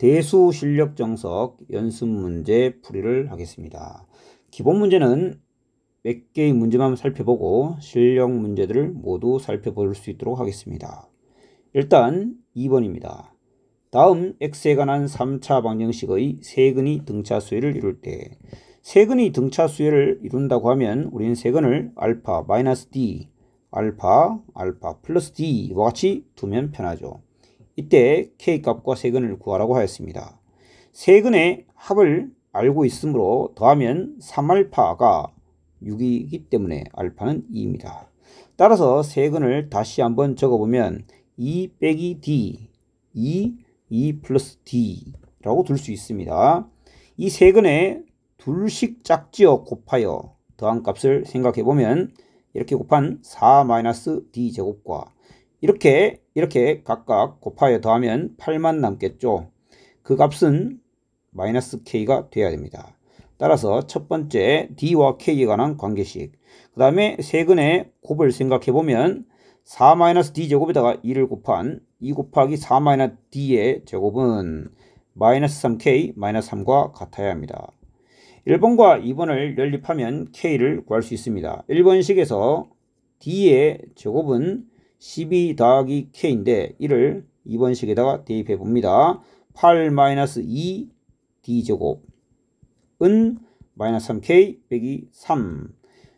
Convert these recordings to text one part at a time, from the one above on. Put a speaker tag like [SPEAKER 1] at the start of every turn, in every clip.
[SPEAKER 1] 대수 실력 정석 연습 문제 풀이를 하겠습니다. 기본 문제는 몇 개의 문제만 살펴보고 실력 문제들을 모두 살펴볼 수 있도록 하겠습니다. 일단 2번입니다. 다음 x에 관한 3차 방정식의 세근이 등차수열을 이룰 때 세근이 등차수열을 이룬다고 하면 우리는 세근을 알파 마이너스 d, 알파 플러스 d와 같이 두면 편하죠. 이때 k값과 세근을 구하라고 하였습니다. 세근의 합을 알고 있으므로 더하면 3알파가 6이기 때문에 알파는 2입니다. 따라서 세근을 다시 한번 적어보면 2 빼기 d, 2 플러스 d라고 둘 수 있습니다. 이 세근의 둘씩 짝지어 곱하여 더한 값을 생각해보면 이렇게 곱한 4 마이너스 d 제곱과 이렇게 각각 곱하여 더하면 8만 남겠죠. 그 값은 마이너스 k가 돼야 됩니다. 따라서 첫 번째 d와 k에 관한 관계식, 그 다음에 세근의 곱을 생각해보면 4 마이너스 d 제곱에다가 2를 곱한 2 곱하기 4 마이너스 d의 제곱은 마이너스 3k 마이너스 3과 같아야 합니다. 1번과 2번을 연립하면 k를 구할 수 있습니다. 1번식에서 d의 제곱은 12 더하기 k인데 이를 2번식에다가 대입해 봅니다. 8 마이너스 2 d제곱은 마이너스 3k 빼기 3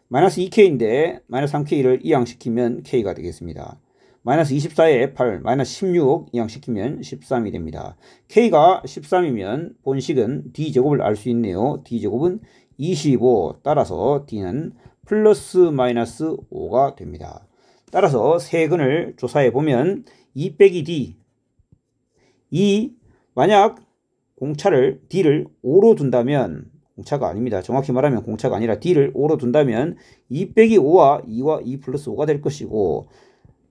[SPEAKER 1] 마이너스 2k인데 마이너스 3k를 이항시키면 k가 되겠습니다. 마이너스 24에 8 마이너스 16 이항시키면 13이 됩니다. k가 13이면 본식은 d제곱을 알 수 있네요. d제곱은 25, 따라서 d는 플러스 마이너스 5가 됩니다. 따라서 세근을 조사해 보면 2 빼기 d, 만약 공차를 d를 5로 둔다면, 공차가 아닙니다. 정확히 말하면 공차가 아니라 d를 5로 둔다면 2 빼기 5와 2와 2 플러스 5가 될 것이고,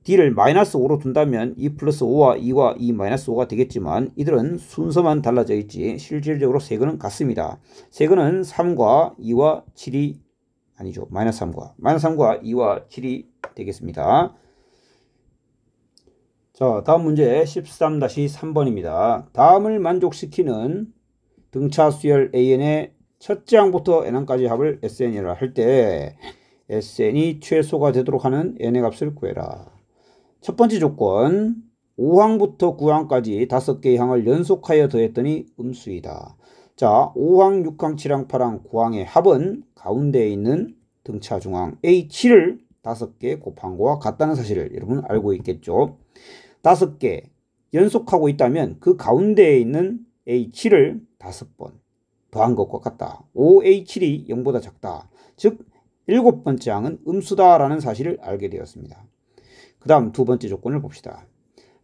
[SPEAKER 1] d를 마이너스 5로 둔다면 2 플러스 5와 2와 2 마이너스 5가 되겠지만 이들은 순서만 달라져 있지 실질적으로 세근은 같습니다. 세근은 3과 2와 7이 아니죠. 마이너스 3과 2와 7이 되겠습니다. 자, 다음 문제 13-3번입니다. 다음을 만족시키는 등차수열 AN의 첫째 항부터 n항까지 합을 SN이라 할 때 SN이 최소가 되도록 하는 n의 값을 구해라. 첫 번째 조건, 5항부터 9항까지 5개의 항을 연속하여 더했더니 음수이다. 자, 5항, 6항, 7항, 8항, 9항의 합은 가운데에 있는 등차 중항 A7을 5개 곱한 거와 같다는 사실을 여러분 알고 있겠죠. 5개 연속하고 있다면 그 가운데에 있는 A7을 5번 더한 것과 같다. 5A7이 0보다 작다. 즉 7번째 항은 음수다라는 사실을 알게 되었습니다. 그 다음 두 번째 조건을 봅시다.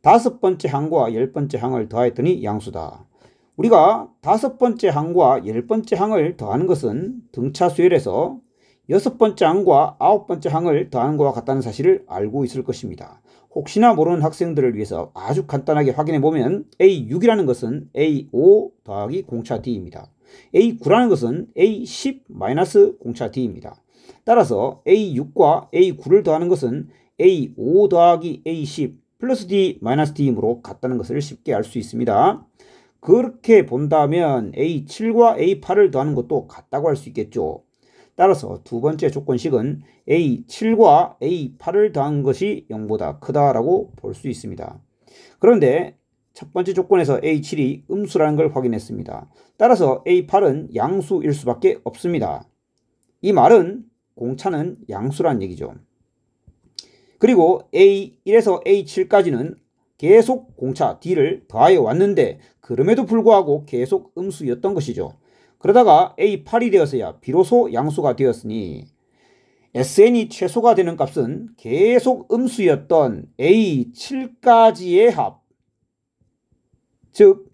[SPEAKER 1] 5번째 항과 10번째 항을 더했더니 양수다. 우리가 5번째 항과 10번째 항을 더하는 것은 등차수열에서 6번째 항과 9번째 항을 더하는 것과 같다는 사실을 알고 있을 것입니다. 혹시나 모르는 학생들을 위해서 아주 간단하게 확인해 보면 A6이라는 것은 A5 더하기 공차 D입니다. A9라는 것은 A10 마이너스 공차 D입니다. 따라서 A6과 A9를 더하는 것은 A5 더하기 A10 플러스 D 마이너스 D이므로 같다는 것을 쉽게 알 수 있습니다. 그렇게 본다면 A7과 A8을 더하는 것도 같다고 할 수 있겠죠. 따라서 두 번째 조건식은 A7과 A8을 더한 것이 0보다 크다라고 볼 수 있습니다. 그런데 첫 번째 조건에서 A7이 음수라는 걸 확인했습니다. 따라서 A8은 양수일 수밖에 없습니다. 이 말은 공차는 양수란 얘기죠. 그리고 A1에서 A7까지는 계속 공차 D를 더하여 왔는데 그럼에도 불구하고 계속 음수였던 것이죠. 그러다가 A8이 되어서야 비로소 양수가 되었으니 SN이 최소가 되는 값은 계속 음수였던 A7까지의 합, 즉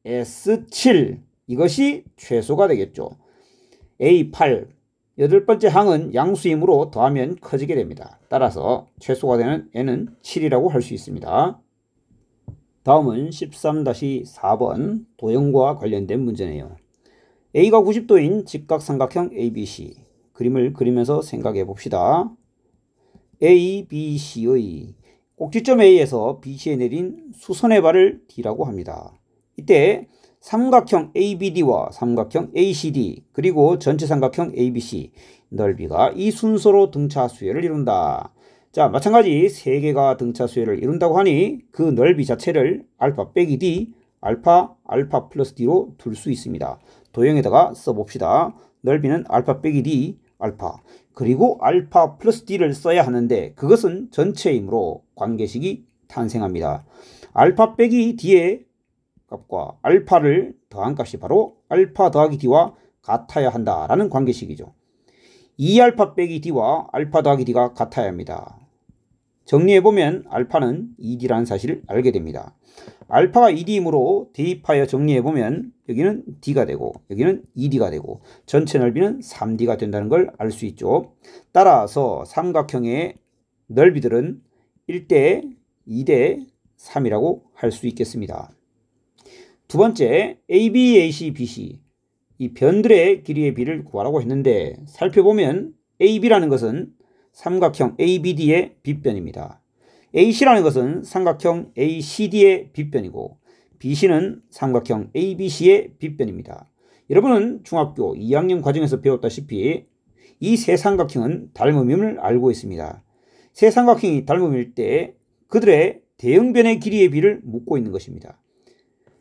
[SPEAKER 1] S7, 이것이 최소가 되겠죠. A8 8번째 항은 양수이므로 더하면 커지게 됩니다. 따라서 최소가 되는 n은 7이라고 할 수 있습니다. 다음은 13-4번 도형과 관련된 문제네요. A가 90도인 직각삼각형 ABC 그림을 그리면서 생각해 봅시다. A, B, C의 꼭지점 A에서 BC에 내린 수선의 발을 D라고 합니다. 이때 삼각형 ABD와 삼각형 ACD 그리고 전체 삼각형 ABC 넓이가 이 순서로 등차 수열을 이룬다. 자, 마찬가지 3개가 등차 수열을 이룬다고 하니 그 넓이 자체를 알파 빼기 D, 알파 플러스 D로 둘 수 있습니다. 도형에다가 써봅시다. 넓이는 알파 빼기 D, 알파 그리고 알파 플러스 D를 써야 하는데 그것은 전체이므로 관계식이 탄생합니다. 알파 빼기 D의 값과 알파를 더한 값이 바로 알파 더하기 D와 같아야 한다라는 관계식이죠. 2알파 빼기 D와 알파 더하기 D가 같아야 합니다. 정리해보면 알파는 2D라는 사실을 알게 됩니다. 알파가 2D이므로 대입하여 정리해보면 여기는 D가 되고 여기는 2D가 되고 전체 넓이는 3D가 된다는 걸 알 수 있죠. 따라서 삼각형의 넓이들은 1대 2대 3이라고 할 수 있겠습니다. 두 번째, AB, AC, BC 이 변들의 길이의 비를 구하라고 했는데 살펴보면 AB라는 것은 삼각형 ABD의 빗변입니다. AC라는 것은 삼각형 ACD의 빗변이고 BC는 삼각형 ABC의 빗변입니다. 여러분은 중학교 2학년 과정에서 배웠다시피 이 세 삼각형은 닮음임을 알고 있습니다. 세 삼각형이 닮음일 때 그들의 대응변의 길이의 비를 묻고 있는 것입니다.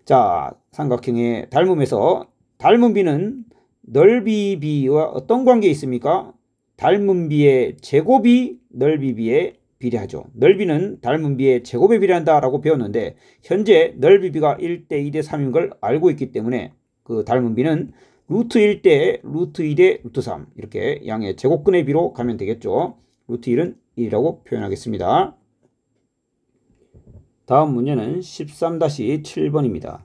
[SPEAKER 1] 자, 삼각형의 닮음에서 닮음비는 넓이비와 어떤 관계에 있습니까? 닮음비의 제곱이 넓이비에 비례하죠. 넓이는 닮음비의 제곱에 비례한다 라고 배웠는데 현재 넓이비가 1대 2대 3인 걸 알고 있기 때문에 그 닮음비는 루트 1대 루트 2대 루트 3 이렇게 양의 제곱근의 비로 가면 되겠죠. 루트 1은 1이라고 표현하겠습니다. 다음 문제는 13-7번입니다.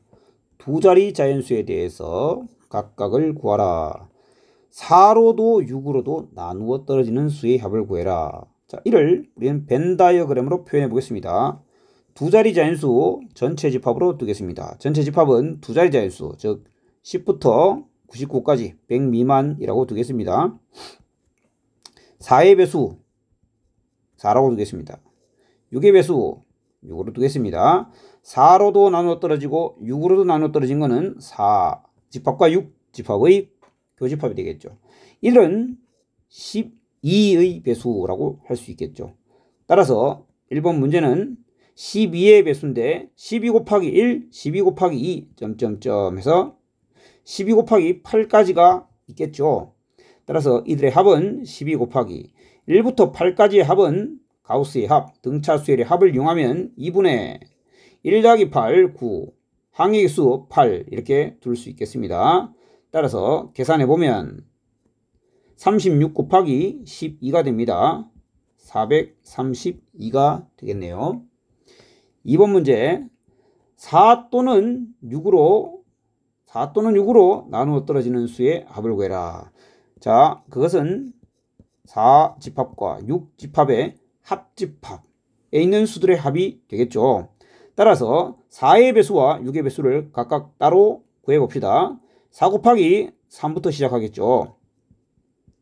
[SPEAKER 1] 두 자리 자연수에 대해서 각각을 구하라. 4로도 6으로도 나누어 떨어지는 수의 합을 구해라. 자, 이를 우리는 벤 다이어그램으로 표현해 보겠습니다. 두 자리 자연수 전체 집합으로 두겠습니다. 전체 집합은 두 자리 자연수, 즉 10부터 99까지 100 미만이라고 두겠습니다. 4의 배수 4라고 두겠습니다. 6의 배수 6으로 두겠습니다. 4로도 나누어 떨어지고 6으로도 나누어 떨어진 것은 4 집합과 6 집합의 교집합이 되겠죠. 이들은 12의 배수라고 할 수 있겠죠. 따라서 1번 문제는 12의 배수인데 12 곱하기 1, 12 곱하기 2 점점점 해서 12 곱하기 8까지가 있겠죠. 따라서 이들의 합은 12 곱하기 1부터 8까지의 합은 가우스의 합, 등차 수열의 합을 이용하면 2분의 1 더하기 8, 9, 항의 수 8 이렇게 둘 수 있겠습니다. 따라서 계산해보면 36 곱하기 12가 됩니다. 432가 되겠네요. 2번 문제 4 또는 6으로 나누어 떨어지는 수의 합을 구해라. 자, 그것은 4 집합과 6 집합의 합집합에 있는 수들의 합이 되겠죠. 따라서 4의 배수와 6의 배수를 각각 따로 구해봅시다. 4 곱하기 3부터 시작하겠죠.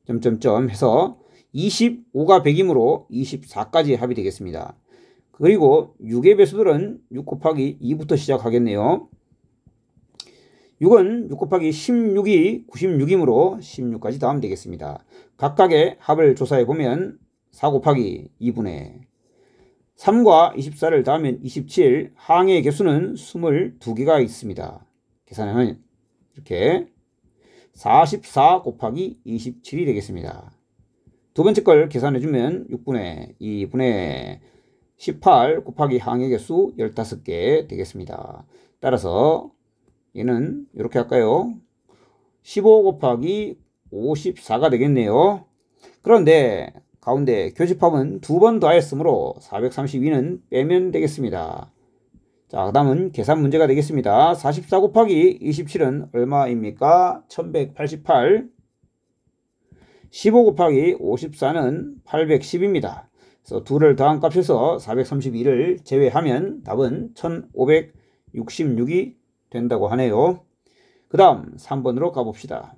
[SPEAKER 1] 점점점 해서 25가 100이므로 24까지 합이 되겠습니다. 그리고 6의 배수들은 6 곱하기 2부터 시작하겠네요. 6은 6 곱하기 16이 96이므로 16까지 더하면 되겠습니다. 각각의 합을 조사해보면 4 곱하기 2분의 3과 24를 더하면 27, 항의 개수는 22개가 있습니다. 계산하면 이렇게 44 곱하기 27이 되겠습니다. 두 번째 걸 계산해주면 6분의 2분의 18 곱하기 항의 개수 15개 되겠습니다. 따라서 얘는 이렇게 할까요? 15 곱하기 54가 되겠네요. 그런데 가운데 교집합은 두 번 더하였으므로 432는 빼면 되겠습니다. 자, 그 다음은 계산 문제가 되겠습니다. 44 곱하기 27은 얼마입니까? 1188. 15 곱하기 54는 810입니다. 그래서 둘을 더한 값에서 432를 제외하면 답은 1566이 된다고 하네요. 그 다음 3번으로 가봅시다.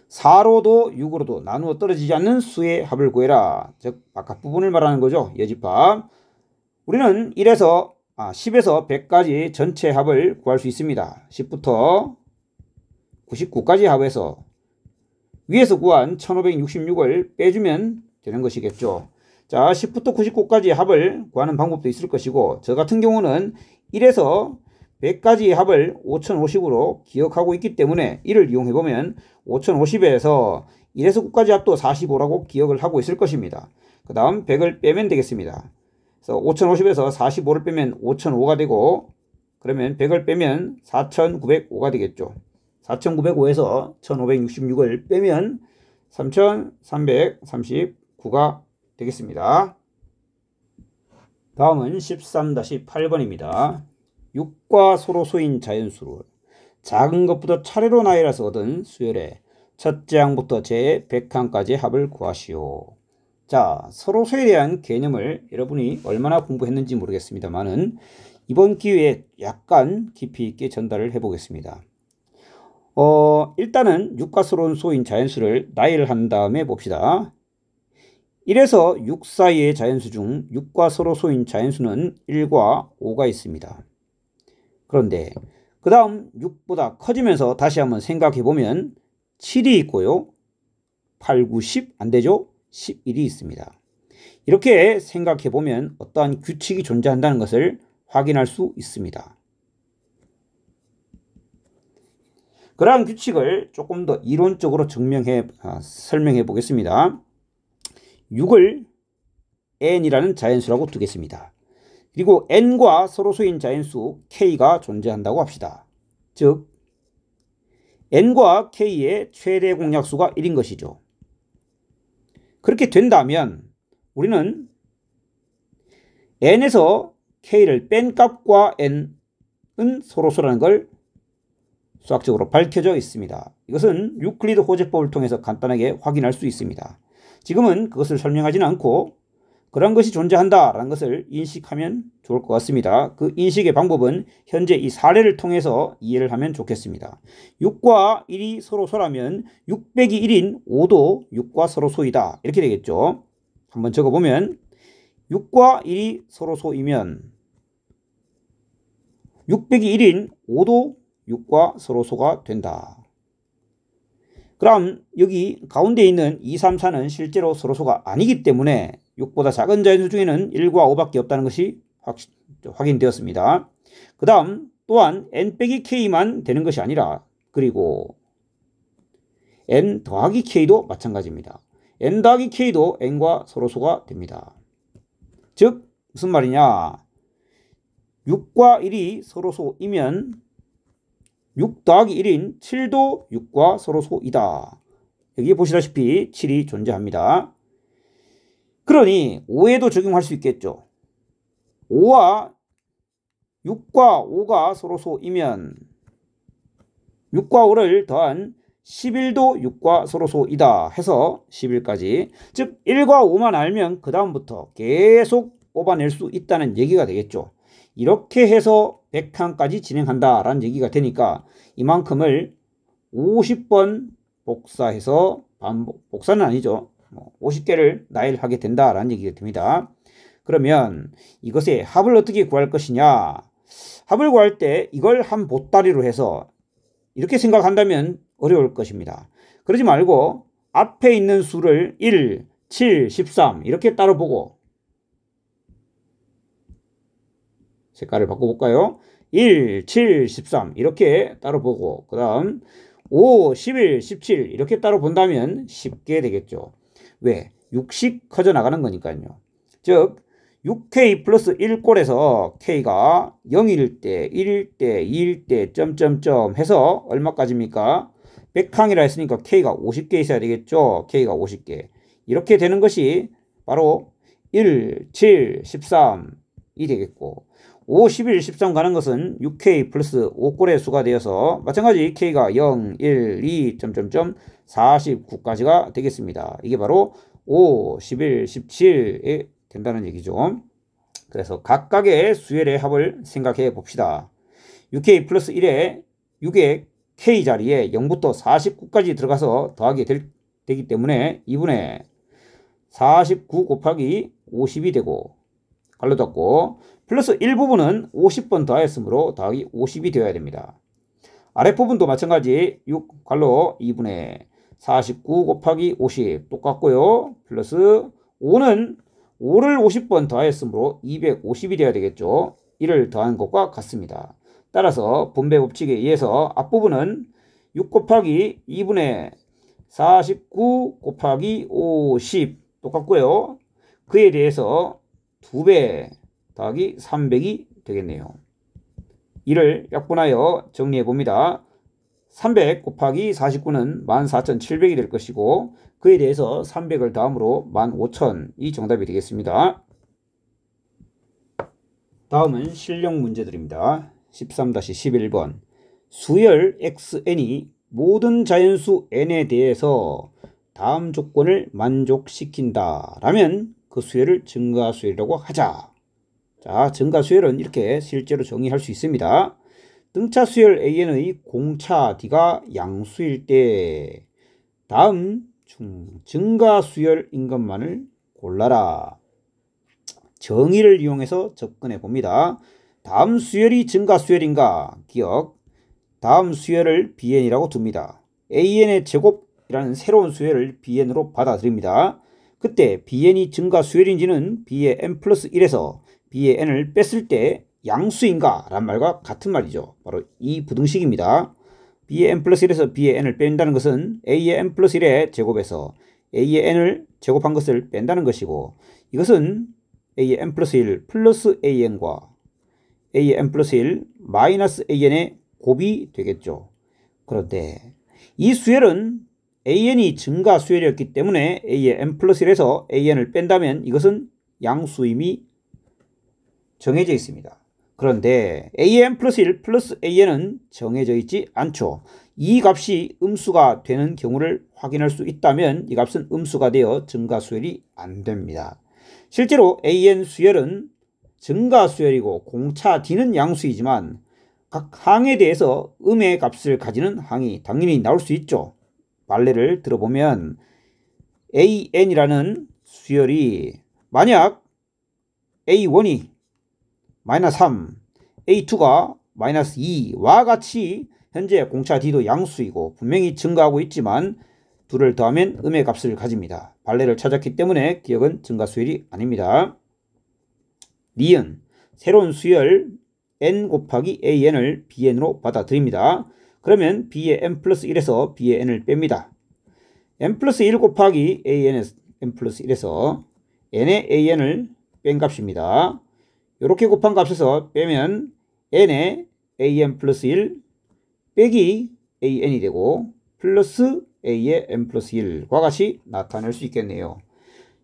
[SPEAKER 1] 4로도 6으로도 나누어 떨어지지 않는 수의 합을 구해라. 즉 바깥 부분을 말하는 거죠. 여집합. 우리는 1에서 10에서 100까지 전체 합을 구할 수 있습니다. 10부터 99까지 합해서 위에서 구한 1566을 빼주면 되는 것이겠죠. 자, 10부터 99까지 합을 구하는 방법도 있을 것이고, 저 같은 경우는 1에서 100까지 합을 5050으로 기억하고 있기 때문에 이를 이용해보면 5050에서 1에서 9까지 합도 45라고 기억을 하고 있을 것입니다. 그 다음 100을 빼면 되겠습니다. 그래서 5050에서 45를 빼면 5005가 되고, 그러면 100을 빼면 4905가 되겠죠. 4905에서 1566을 빼면 3339가 되겠습니다. 다음은 13-8번입니다. 6과 서로소인 자연수를 작은 것부터 차례로 나열해서 얻은 수열의 첫째 항부터 제 100항까지 합을 구하시오. 자, 서로소에 대한 개념을 여러분이 얼마나 공부했는지 모르겠습니다만은 이번 기회에 약간 깊이 있게 전달을 해보겠습니다. 일단은 6과 서로소인 자연수를 나열한 다음에 봅시다. 1에서 6 사이의 자연수 중 6과 서로소인 자연수는 1과 5가 있습니다. 그런데 그 다음 6보다 커지면서 다시 한번 생각해보면 7이 있고요. 8, 9, 10 안되죠? 11이 있습니다. 이렇게 생각해보면 어떠한 규칙이 존재한다는 것을 확인할 수 있습니다. 그러한 규칙을 조금 더 이론적으로 설명해 보겠습니다. 6을 n이라는 자연수라고 두겠습니다. 그리고 n과 서로소인 자연수 k가 존재한다고 합시다. 즉 n과 k의 최대 공약수가 1인 것이죠. 그렇게 된다면 우리는 n에서 k를 뺀 값과 n은 서로소라는 걸 수학적으로 밝혀져 있습니다. 이것은 유클리드 호재법을 통해서 간단하게 확인할 수 있습니다. 지금은 그것을 설명하지는 않고 그런 것이 존재한다라는 것을 인식하면 좋을 것 같습니다. 그 인식의 방법은 현재 이 사례를 통해서 이해를 하면 좋겠습니다. 6과 1이 서로소라면 6 빼기 1인 5도 6과 서로소이다. 이렇게 되겠죠. 한번 적어보면 6과 1이 서로소이면 6 빼기 1인 5도 6과 서로소가 된다. 그럼 여기 가운데 있는 2, 3, 4는 실제로 서로소가 아니기 때문에 6보다 작은 자연수 중에는 1과 5밖에 없다는 것이 확인되었습니다. 그 다음 또한 n 빼기 k만 되는 것이 아니라 그리고 n 더하기 k도 마찬가지입니다. n 더하기 k도 n과 서로소가 됩니다. 즉 무슨 말이냐, 6과 1이 서로소이면 6 더하기 1인 7도 6과 서로소이다. 여기 보시다시피 7이 존재합니다. 그러니 5에도 적용할 수 있겠죠. 5와 6과 5가 서로소이면 6과 5를 더한 11도 6과 서로소이다 해서 11까지, 즉 1과 5만 알면 그 다음부터 계속 뽑아낼 수 있다는 얘기가 되겠죠. 이렇게 해서 100항까지 진행한다라는 얘기가 되니까 이만큼을 50번 복사해서 복사는 아니죠. 50개를 나열하게 된다라는 얘기가 됩니다. 그러면 이것의 합을 어떻게 구할 것이냐? 합을 구할 때 이걸 한 보따리로 해서 이렇게 생각한다면 어려울 것입니다. 그러지 말고 앞에 있는 수를 1, 7, 13 이렇게 따로 보고, 색깔을 바꿔볼까요? 1, 7, 13 이렇게 따로 보고, 그 다음 5, 11, 17 이렇게 따로 본다면 쉽게 되겠죠. 왜? 6씩 커져 나가는 거니까요. 즉 6k 플러스 1꼴에서 k가 0일 때, 1일 때, 2일 때 점점점 해서 얼마까지입니까? 100항이라 했으니까 k가 50개 있어야 되겠죠. k가 50개. 이렇게 되는 것이 바로 1, 7, 13이 되겠고, 5, 11, 13 가는 것은 6k 플러스 5꼴의 수가 되어서 마찬가지 k가 0, 1, 2, 점점점 49까지가 되겠습니다. 이게 바로 5, 11, 17이 된다는 얘기죠. 그래서 각각의 수열의 합을 생각해 봅시다. 6k 플러스 1에 6의 k 자리에 0부터 49까지 들어가서 더하게 되기 때문에 2분의 49 곱하기 50이 되고, 갈로 닫고 플러스 1부분은 50번 더하였으므로 더하기 50이 되어야 됩니다. 아랫부분도 마찬가지 6 갈로 2분의 49 곱하기 50 똑같고요. 플러스 5는 5를 50번 더하였으므로 250이 되어야 되겠죠. 이를 더한 것과 같습니다. 따라서 분배 법칙에 의해서 앞부분은 6 곱하기 2분의 49 곱하기 50 똑같고요. 그에 대해서 2배 더하기 300이 되겠네요. 이를 약분하여 정리해 봅니다. 300 곱하기 49는 14,700이 될 것이고 그에 대해서 300을 더함으로 15,000이 정답이 되겠습니다. 다음은 실력 문제들입니다. 13-11번 수열 xn이 모든 자연수 n에 대해서 다음 조건을 만족시킨다 라면 그 수열을 증가수열이라고 하자. 자, 증가수열은 이렇게 실제로 정의할 수 있습니다. 등차 수열 an의 공차 d가 양수일 때 다음 중 증가수열인 것만을 골라라. 정의를 이용해서 접근해 봅니다. 다음 수열이 증가수열인가? 기억. 다음 수열을 bn이라고 둡니다. an의 제곱이라는 새로운 수열을 bn으로 받아들입니다. 그때 bn이 증가수열인지는 b의 n 플러스 1에서 b의 n을 뺐을 때 양수인가? 라는 말과 같은 말이죠. 바로 이 부등식입니다. b의 n 플러스 1에서 b의 n을 뺀다는 것은 a의 n 플러스 1의 제곱에서 a의 n을 제곱한 것을 뺀다는 것이고 이것은 a의 n 플러스 1 플러스 an과 a의 n 플러스 1 마이너스 an의 곱이 되겠죠. 그런데 이 수열은 an이 증가 수열이었기 때문에 a의 n 플러스 1에서 an을 뺀다면 이것은 양수임이 정해져 있습니다. 그런데 a의 n 플러스 1 플러스 an은 정해져 있지 않죠. 이 값이 음수가 되는 경우를 확인할 수 있다면 이 값은 음수가 되어 증가 수열이 안 됩니다. 실제로 an 수열은 증가 수열이고 공차 d는 양수이지만 각 항에 대해서 음의 값을 가지는 항이 당연히 나올 수 있죠. 말례를 들어보면 an이라는 수열이 만약 a1이 마이너스 3, a2가 마이너스 2와 같이 현재 공차 d도 양수이고 분명히 증가하고 있지만 둘을 더하면 음의 값을 가집니다. 발레를 찾았기 때문에 기억은 증가수열이 아닙니다. 니은 새로운 수열 n 곱하기 an을 bn으로 받아들입니다. 그러면 b의 n 플러스 1에서 b의 n을 뺍니다. n 플러스 1 곱하기 an의 n 플러스 1에서 n의 an을 뺀 값입니다. 이렇게 곱한 값에서 빼면 n의 an 플러스 1 빼기 an이 되고 플러스 a의 n 플러스 1과 같이 나타낼 수 있겠네요.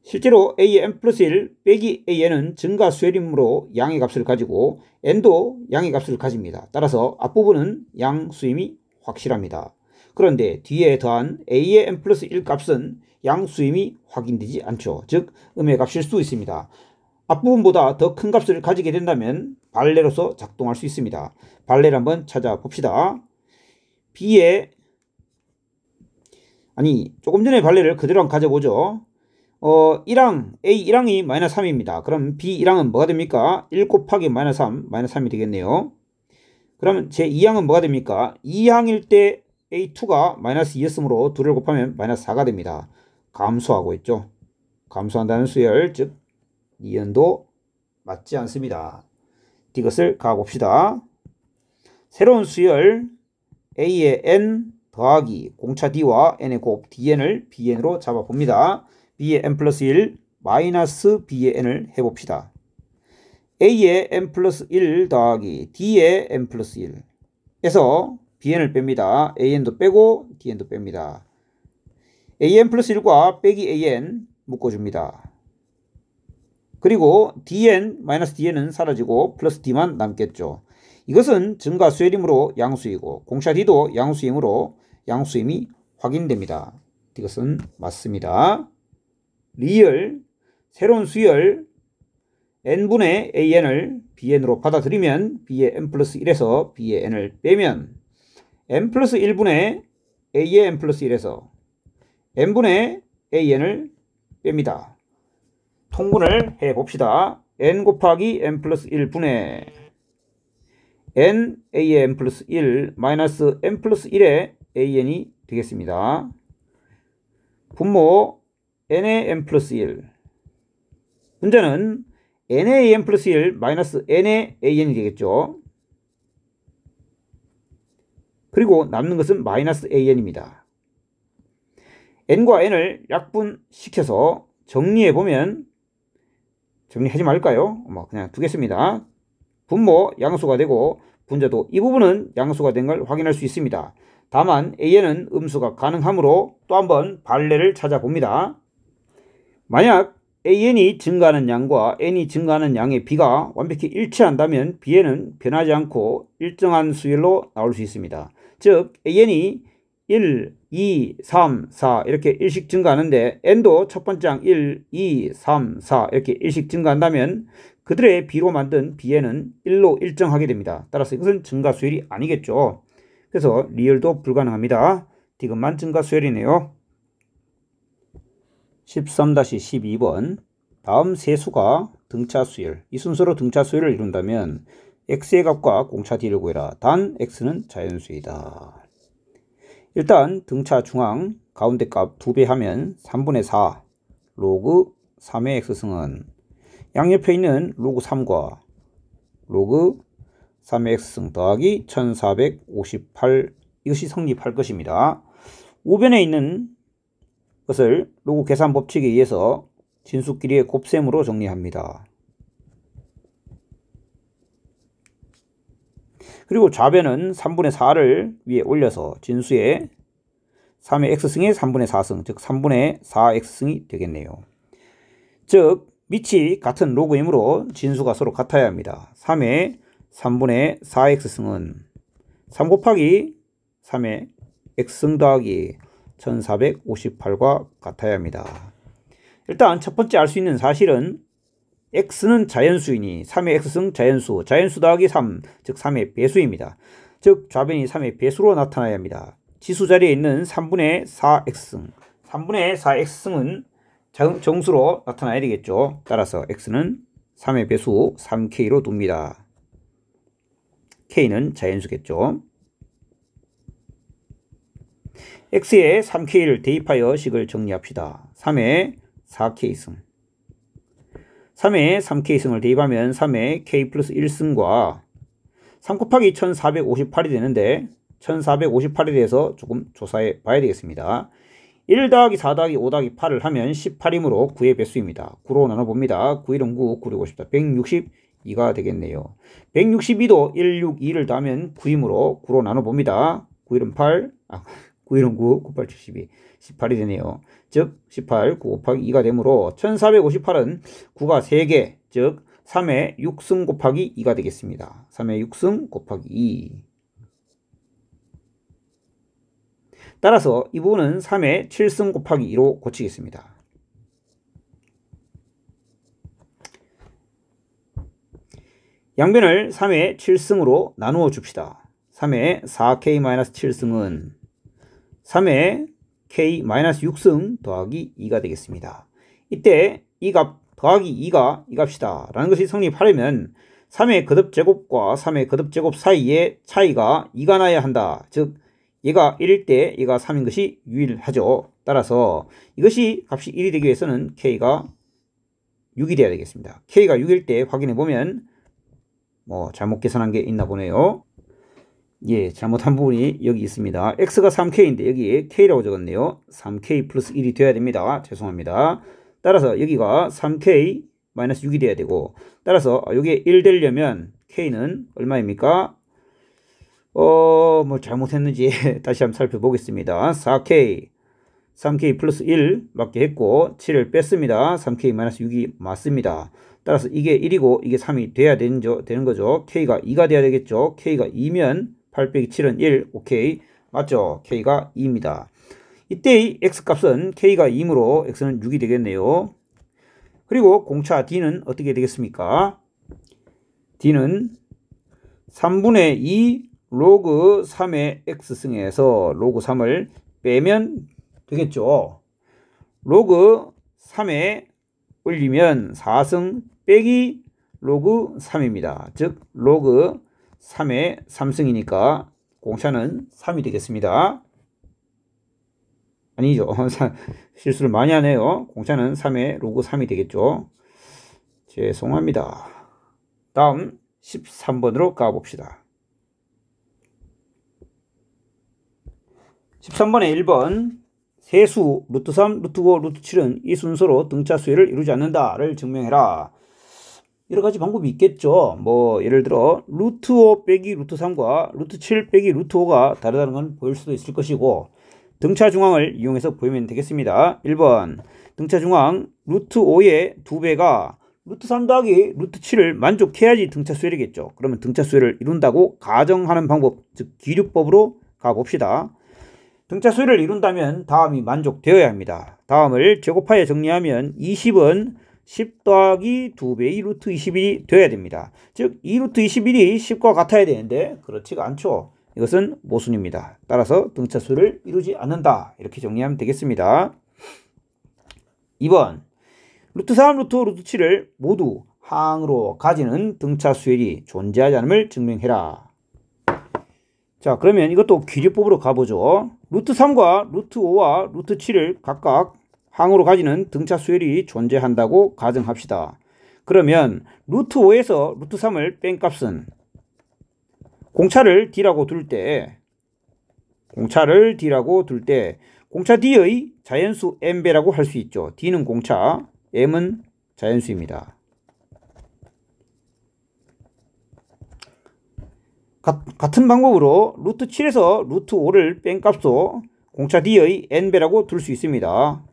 [SPEAKER 1] 실제로 a의 n 플러스 1 빼기 an은 증가 수열이므로 양의 값을 가지고 n도 양의 값을 가집니다. 따라서 앞부분은 양수임이 확실합니다. 그런데 뒤에 더한 a의 n 플러스 1 값은 양수임이 확인되지 않죠. 즉 음의 값일 수 있습니다. 앞부분보다 더 큰 값을 가지게 된다면 발레로서 작동할 수 있습니다. 발레를 한번 찾아봅시다. 조금 전에 발레를 그대로 한번 가져보죠. 1항, A1항이 마이너스 3입니다. 그럼 B1항은 뭐가 됩니까? 1 곱하기 마이너스 3, 마이너스 3이 되겠네요. 그러면 제 2항은 뭐가 됩니까? 2항일 때 A2가 마이너스 2였으므로 2를 곱하면 마이너스 4가 됩니다. 감소하고 있죠. 감소한다는 수열, 즉 니은도 맞지 않습니다. 이것을 가봅시다. 새로운 수열 A의 n 더하기 공차 d와 n의 곱 dn을 bn으로 잡아봅니다. b의 n 플러스 1 마이너스 b의 n을 해봅시다. a의 n 플러스 1 더하기 d의 n 플러스 1에서 bn을 뺍니다. an도 빼고 dn도 뺍니다. an 플러스 1과 빼기 an 묶어줍니다. 그리고 dn 마이너스 dn은 사라지고 플러스 d만 남겠죠. 이것은 증가 수열이므로 양수이고 공차 d도 양수이므로 양수임이 확인됩니다. 이것은 맞습니다. 리을 새로운 수열 n분의 an을 bn으로 받아들이면 b의 n 플러스 1에서 b의 n을 빼면 n 플러스 1분의 a의 n 플러스 1에서 n분의 an을 뺍니다. 통분을 해봅시다. n 곱하기 n 플러스 1분의 n a의 n 플러스 1 마이너스 n 플러스 1의 an이 되겠습니다. 분모 n의 n 플러스 1. 문제는 n의 n 플러스 1 마이너스 n의 an이 되겠죠. 그리고 남는 것은 마이너스 an입니다. n과 n을 약분시켜서 정리해보면, 정리하지 말까요? 그냥 두겠습니다. 분모 양수가 되고 분자도 이 부분은 양수가 된 걸 확인할 수 있습니다. 다만 an은 음수가 가능하므로 또 한번 발례를 찾아봅니다. 만약 an이 증가하는 양과 n이 증가하는 양의 비가 완벽히 일치한다면 bn은 변하지 않고 일정한 수열로 나올 수 있습니다. 즉 an이 1, 2, 3, 4 이렇게 일씩 증가하는데 n도 첫 번째 양 1, 2, 3, 4 이렇게 일씩 증가한다면 그들의 비로 만든 bn은 1로 일정하게 됩니다. 따라서 이것은 증가수열이 아니겠죠. 그래서 리얼도 불가능합니다. 디귿만 증가수열이네요. 13-12번 다음 세 수가 등차수열, 이 순서로 등차수열을 이룬다면 x의 값과 공차 d를 구해라. 단 x는 자연수이다. 일단 등차 중앙 가운데 값 2배 하면 3분의 4 로그 3의 x승은 양옆에 있는 로그 3과 로그 3의 x승 더하기 1458 이것이 성립할 것입니다. 우변에 있는 것을 로그 계산 법칙에 의해서 진수끼리의 곱셈으로 정리합니다. 그리고 좌변은 3분의 4를 위에 올려서 진수의 3의 x승의 3분의 4승, 즉 3분의 4x승이 되겠네요. 즉 밑이 같은 로그이므로 진수가 서로 같아야 합니다. 3의 3분의 4x승은 3 곱하기 3의 x승 더하기 1458과 같아야 합니다. 일단 첫 번째 알 수 있는 사실은 x는 자연수이니 3의 x승 자연수, 자연수 더하기 3, 즉 3의 배수입니다. 즉 좌변이 3의 배수로 나타나야 합니다. 지수 자리에 있는 3분의 4x승, 3분의 4x승은 정수로 나타나야 되겠죠. 따라서 x는 3의 배수 3k로 둡니다. k는 자연수겠죠. x에 3k를 대입하여 식을 정리합시다. 3의 4k승, 3의 3k승을 대입하면 3의 k 플러스 1승과 3 곱하기 1458이 되는데 1458에 대해서 조금 조사해 봐야 되겠습니다. 1 더하기 4 더하기 5 더하기 8을 하면 18이므로 9의 배수입니다. 9로 나눠봅니다. 9, 1은 9, 9, 50, 162가 되겠네요. 162도 1, 6, 2를 더하면 9이므로 9로 나눠봅니다. 9, 1은 8, 9, 1은 9, 9, 8, 72, 18이 되네요. 즉 18, 9 곱하기 2가 되므로 1458은 9가 3개, 즉 3의 6승 곱하기 2가 되겠습니다. 3의 6승 곱하기 2. 따라서 이 부분은 3의 7승 곱하기 2로 고치겠습니다. 양변을 3의 7승으로 나누어 줍시다. 3의 4k-7승은 3의 k-6승 더하기 2가 되겠습니다. 이때 이 값 더하기 2가 이 값이다 라는 것이 성립하려면 3의 거듭제곱과 3의 거듭제곱 사이의 차이가 2가 나야 한다. 즉 얘가 1일 때 얘가 3인 것이 유일하죠. 따라서 이것이 값이 1이 되기 위해서는 k가 6이 돼야 되겠습니다. k가 6일 때 확인해 보면 잘못 계산한 게 있나 보네요. 예, 잘못한 부분이 여기 있습니다. x가 3k인데 여기에 k라고 적었네요. 3k 플러스 1이 돼야 됩니다. 죄송합니다. 따라서 여기가 3k-6이 돼야 되고, 따라서 여기에 1 되려면 k는 얼마입니까? 잘못했는지 다시 한번 살펴보겠습니다. 4k, 3k 플러스 1 맞게 했고 7을 뺐습니다. 3k-6이 맞습니다. 따라서 이게 1이고 이게 3이 돼야 되는 거죠. k가 2가 돼야 되겠죠. k가 2면 8 빼기 7은 1, 오케이. 맞죠? k가 2입니다. 이때의 x값은 k가 2이므로 x는 6이 되겠네요. 그리고 공차 d는 어떻게 되겠습니까? d는 3분의 2 로그 3의 x승에서 로그 3을 빼면 되겠죠. 로그 3에 올리면 4승 빼기 로그 3입니다. 즉 로그 3의 3승이니까 공차는 3이 되겠습니다. 아니죠. 실수를 많이 하네요. 공차는 3의 로그 3이 되겠죠. 죄송합니다. 다음 13번으로 가봅시다. 13번에 1번 세수 루트 3, 루트 5, 루트 7은 이 순서로 등차 수열을 이루지 않는다를 증명해라. 여러 가지 방법이 있겠죠. 뭐 예를 들어 루트 5 빼기 루트 3과 루트 7 빼기 루트 5가 다르다는 건 보일 수도 있을 것이고, 등차 중앙을 이용해서 보이면 되겠습니다. 1번 등차 중앙 루트 5의 2배가 루트 3 더하기 루트 7을 만족해야지 등차 수열이겠죠. 그러면 등차 수열을 이룬다고 가정하는 방법, 즉 기류법으로 가봅시다. 등차 수열을 이룬다면 다음이 만족되어야 합니다. 다음을 제곱하여 정리하면 20은 10 더하기 2배의 루트 21이 되어야 됩니다. 즉 이 루트 21이 10과 같아야 되는데 그렇지가 않죠. 이것은 모순입니다. 따라서 등차 수열을 이루지 않는다. 이렇게 정리하면 되겠습니다. 2번 루트 3, 루트 5, 루트 7을 모두 항으로 가지는 등차 수열이 존재하지 않음을 증명해라. 자, 그러면 이것도 기류법으로 가보죠. 루트 3과 루트 5와 루트 7을 각각 항으로 가지는 등차 수열이 존재한다고 가정합시다. 그러면 루트 5에서 루트 3을 뺀 값은 공차를 D라고 둘 때 공차 D의 자연수 M배라고 할 수 있죠. D는 공차, M은 자연수입니다. 같은 방법으로 루트 7에서 루트 5를 뺀 값도 공차 D의 N배라고 둘 수 있습니다.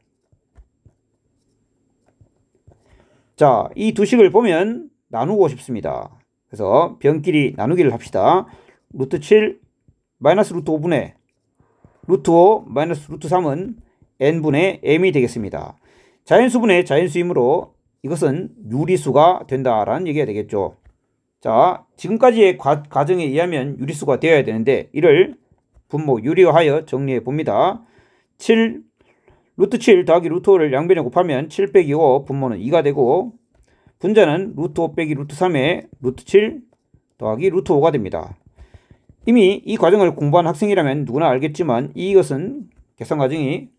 [SPEAKER 1] 자, 이 두 식을 보면 나누고 싶습니다. 그래서 변끼리 나누기를 합시다. 루트 7 마이너스 루트 5분의 루트 5 마이너스 루트 3은 n분의 m이 되겠습니다. 자연수분의 자연수이므로 이것은 유리수가 된다라는 얘기가 되겠죠. 자, 지금까지의 과정에 의하면 유리수가 되어야 되는데 이를 분모 유리화하여 정리해 봅니다. 루트 7 더하기 루트 5를 양변에 곱하면 7 빼기 5 분모는 2가 되고, 분자는 루트 5 빼기 루트 3의 루트 7 더하기 루트 5가 됩니다. 이미 이 과정을 공부한 학생이라면 누구나 알겠지만 이것은 계산 과정이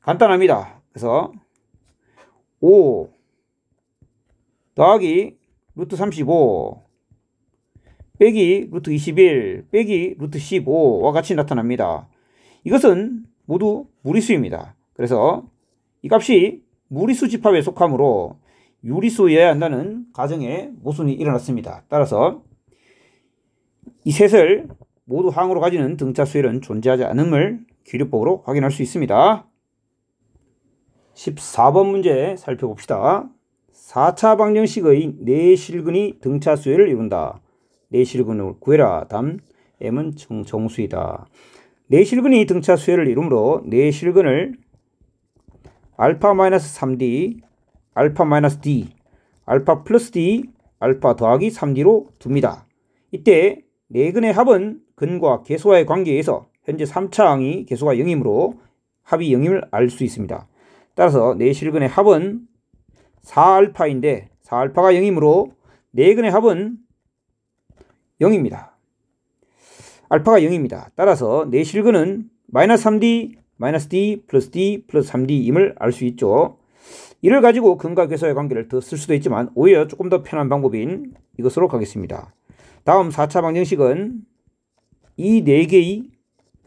[SPEAKER 1] 간단합니다. 그래서 5 더하기 루트 35 빼기 루트 21 빼기 루트 15와 같이 나타납니다. 이것은 모두 무리수입니다. 그래서 이 값이 무리수 집합에 속하므로 유리수여야 한다는 가정에 모순이 일어났습니다. 따라서 이 셋을 모두 항으로 가지는 등차 수열은 존재하지 않음을 기류법으로 확인할 수 있습니다. 14번 문제 살펴봅시다. 4차 방정식의 내실근이 등차 수열을 이룬다. 내실근을 구해라. 답 M은 정수이다. 내실근이 등차 수열을 이루므로 내실근을 알파 마이너스 3D, 알파 마이너스 D, 알파 플러스 D, 알파 더하기 3D로 둡니다. 이때 내근의 합은 근과 계수와의 관계에서 현재 3차항이 계수가 0이므로 합이 0임을 알 수 있습니다. 따라서 내실근의 합은 4알파인데 4알파가 0이므로 내근의 합은 0입니다. 알파가 0입니다. 따라서 내실근은 마이너스 3D, 마이너스 D 플러스 3D임을 알 수 있죠. 이를 가지고 근과 계수의 관계를 더 쓸 수도 있지만 오히려 조금 더 편한 방법인 이것으로 가겠습니다. 다음 4차 방정식은 이 4개의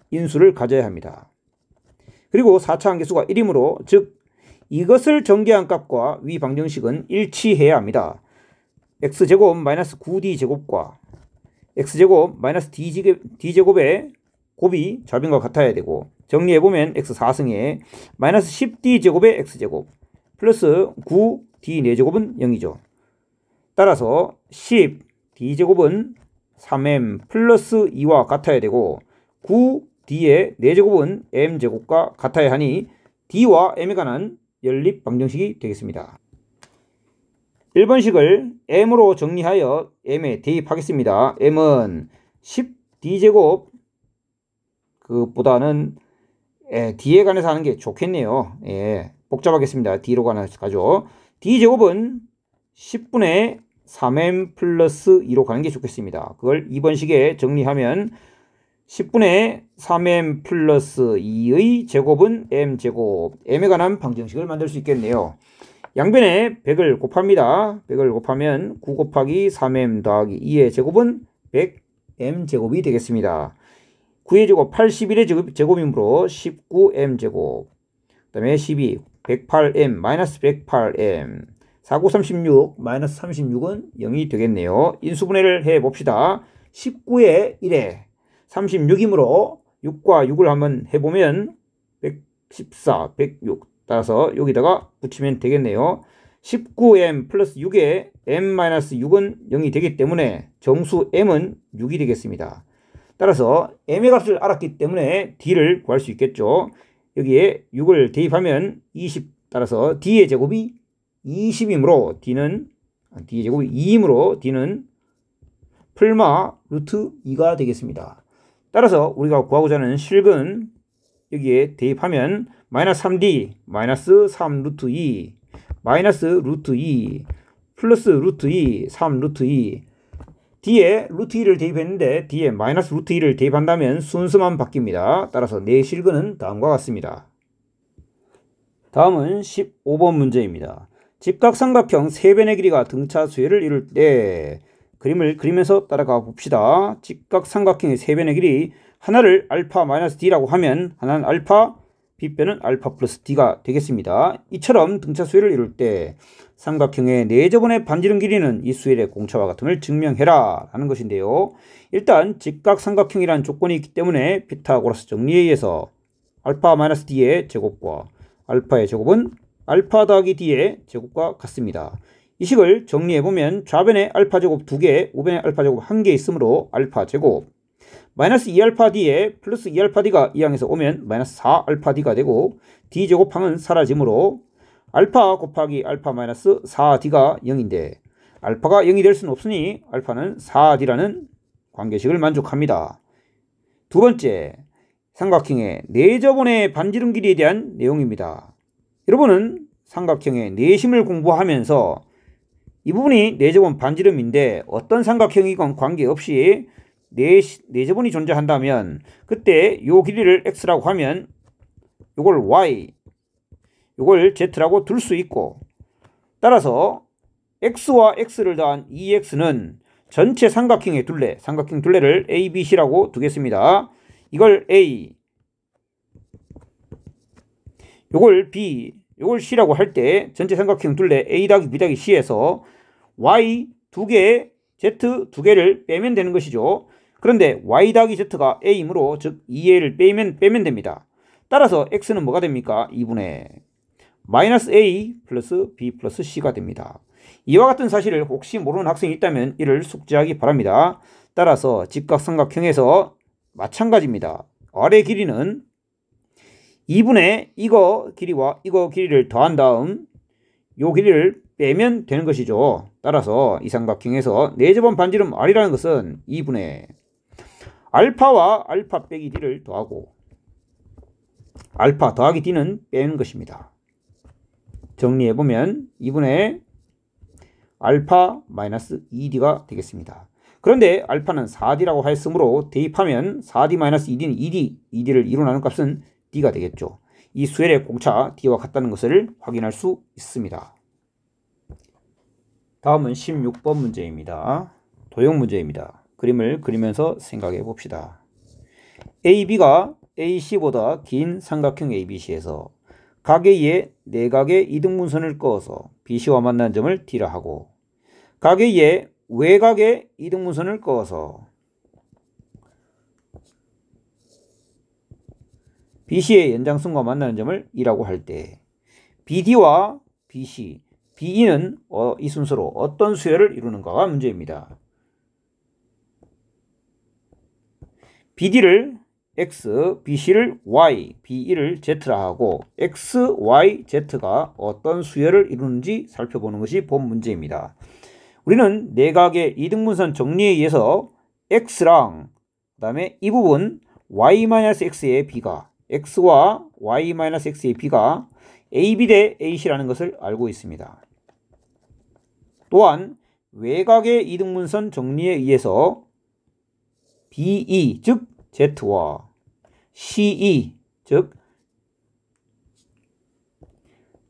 [SPEAKER 1] 인수를 가져야 합니다. 그리고 4차 함계수가 1이므로 즉 이것을 전개한 값과 위 방정식은 일치해야 합니다. x제곱 마이너스 9d제곱과 x제곱 마이너스 d제곱의 곱이 좌변과 같아야 되고, 정리해보면 x4승에 마이너스 10d제곱의 x제곱 플러스 9d 4제곱은 0이죠. 따라서 10d제곱은 3m 플러스 2와 같아야 되고 9d의 4제곱은 m제곱과 같아야 하니 d와 m에 관한 연립 방정식이 되겠습니다. 1번식을 m으로 정리하여 m에 대입하겠습니다. m은 10d제곱 그보다는 d에 관해서 하는 게 좋겠네요. 복잡하겠습니다. d로 관해서 가죠. d제곱은 10분의 3m 플러스 2로 가는 게 좋겠습니다. 그걸 2번식에 정리하면 10분의 3m 플러스 2의 제곱은 m제곱, m에 관한 방정식을 만들 수 있겠네요. 양변에 100을 곱합니다. 100을 곱하면 9 곱하기 3m 더하기 2의 제곱은 100m제곱이 되겠습니다. 9의 제곱 81의 제곱이므로 19m제곱, 그 다음에 12, 108m 마이너스 108m, 4936 마이너스 36은 0이 되겠네요. 인수분해를 해봅시다. 19의 1에 36이므로 6과 6을 한번 해보면 114, 106, 따라서 여기다가 붙이면 되겠네요. 19m 플러스 6에 m-6은 0이 되기 때문에 정수 m은 6이 되겠습니다. 따라서 m의 값을 알았기 때문에 d를 구할 수 있겠죠. 여기에 6을 대입하면 20, 따라서 d의 제곱이 20이므로 d의 제곱이 2이므로 d는 풀마 루트 2가 되겠습니다. 따라서 우리가 구하고자 하는 실근 여기에 대입하면 마이너스 3d 마이너스 3 루트 2 마이너스 루트 2 플러스 루트 2 3 루트 2, D에 루트 2를 대입했는데 D에 마이너스 루트 2를 대입한다면 순서만 바뀝니다. 따라서 내 실근은 다음과 같습니다. 다음은 15번 문제입니다. 직각삼각형 3변의 길이가 등차 수열을 이룰 때 그림을 그리면서 따라가 봅시다. 직각삼각형의 3변의 길이 하나를 알파 마이너스 D라고 하면 하나는 알파, B변은 알파 플러스 D가 되겠습니다. 이처럼 등차 수열을 이룰 때 삼각형의 4저번의 반지름 길이는 이 수열의 공차와 같음을 증명해라 라는 것인데요. 일단 직각삼각형이라는 조건이 있기 때문에 피타고라스 정리에 의해서 알파 마이너스 D의 제곱과 알파의 제곱은 알파 더하기 D의 제곱과 같습니다. 이 식을 정리해보면 좌변에 알파 제곱 2개, 우변에 알파 제곱 1개 있으므로 알파 제곱 마이너스 2알파 D에 플러스 2알파 D가 이 항에서 오면 마이너스 4알파 D가 되고 D 제곱항은 사라지므로 알파 곱하기 알파 마이너스 4D가 0인데 알파가 0이 될 수는 없으니 알파는 4D라는 관계식을 만족합니다. 두 번째, 삼각형의 4저번의 반지름 길이에 대한 내용입니다. 여러분은 삼각형의 내심을 공부하면서 이 부분이 4저번 반지름인데 어떤 삼각형이건 관계없이 4저번이 존재한다면 그때 요 길이를 x라고 하면 요걸 y, 요걸 z라고 둘 수 있고 따라서 x와 x를 더한 2x는 전체 삼각형의 둘레, 삼각형 둘레를 a, b, c라고 두겠습니다. 이걸 a, 요걸 b, 요걸 c라고 할 때 전체 삼각형 둘레 a 더하기 b 더하기 c에서 y 2개, z 2개를 빼면 되는 것이죠. 그런데 y 더하기 z가 a이므로 즉 2a를 빼면 됩니다. 따라서 x는 뭐가 됩니까? 2분의 마이너스 a 플러스 b 플러스 c가 됩니다. 이와 같은 사실을 혹시 모르는 학생이 있다면 이를 숙지하기 바랍니다. 따라서 직각삼각형에서 마찬가지입니다. 아래 길이는 2분의 이거 길이와 이거 길이를 더한 다음 요 길이를 빼면 되는 것이죠. 따라서 이 삼각형에서 4저번 반지름 R이라는 것은 2분의 알파와 알파 빼기 D를 더하고 알파 더하기 D는 빼는 것입니다. 정리해보면 2분의 알파 마이너스 2D가 되겠습니다. 그런데 알파는 4D라고 하였으므로 대입하면 4D 마이너스 2D는 2D를 2로 나눈 값은 D가 되겠죠. 이 수열의 공차 D와 같다는 것을 확인할 수 있습니다. 다음은 16번 문제입니다. 도형 문제입니다. 그림을 그리면서 생각해 봅시다. AB가 AC보다 긴 삼각형 ABC에서 각 A에 내각의 이등분선을 그어서 BC와 만나는 점을 D라 하고 각 A에 외각의 이등분선을 그어서 BC의 연장선과 만나는 점을 E라고 할 때 BD와 BC, BE는 이 순서로 어떤 수열을 이루는가가 문제입니다. BD를 X, BC를 Y, BE를 Z라 하고 X, Y, Z가 어떤 수열을 이루는지 살펴보는 것이 본 문제입니다. 우리는 내각의 이등분선 정리에 의해서 X랑 그 다음에 이 부분 Y-X의 B가 X와 Y-X의 B가 AB 대 AC라는 것을 알고 있습니다. 또한 외곽의 이등분선 정리에 의해서 BE 즉 Z와 CE 즉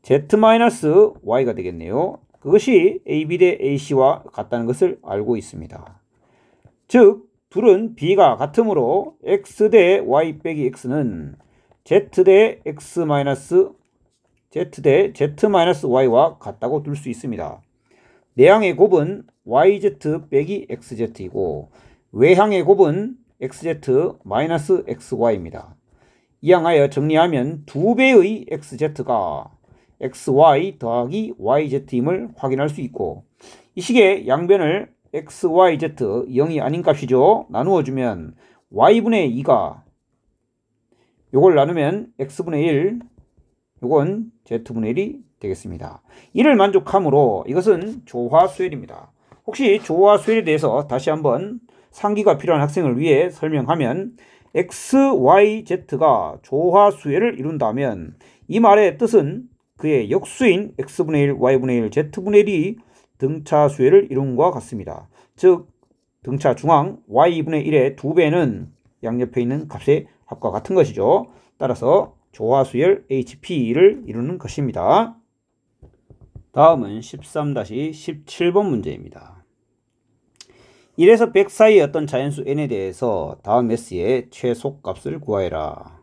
[SPEAKER 1] Z-Y가 되겠네요. 그것이 AB 대 AC와 같다는 것을 알고 있습니다. 즉 둘은 B가 같으므로 X 대 Y 빼기 X는 Z 대 X 마이너스 Z 대 Z-Y와 같다고 둘 수 있습니다. 내항의 곱은 YZ 빼기 XZ이고 외항의 곱은 XZ-XY입니다. 이항하여 정리하면 2배의 XZ가 XY 더하기 YZ임을 확인할 수 있고 이 식의 양변을 XYZ 0이 아닌 값이죠. 나누어주면 Y분의 2가 요걸 나누면 X분의 1 요건 Z분의 1이 되겠습니다. 이를 만족하므로 이것은 조화수열입니다. 혹시 조화수열에 대해서 다시 한번 상기가 필요한 학생을 위해 설명하면 XYZ가 조화수열을 이룬다면 이 말의 뜻은 그의 역수인 X분의 1, Y분의 1, Z분의 1이 등차수열을 이룬 것과 같습니다. 즉 등차 중앙 Y분의 1의 2배는 양옆에 있는 값의 합과 같은 것이죠. 따라서 조화수열 HP를 이루는 것입니다. 다음은 13-17번 문제입니다. 1에서 100 사이의 어떤 자연수 n에 대해서 다음 S의 최소값을 구하여라.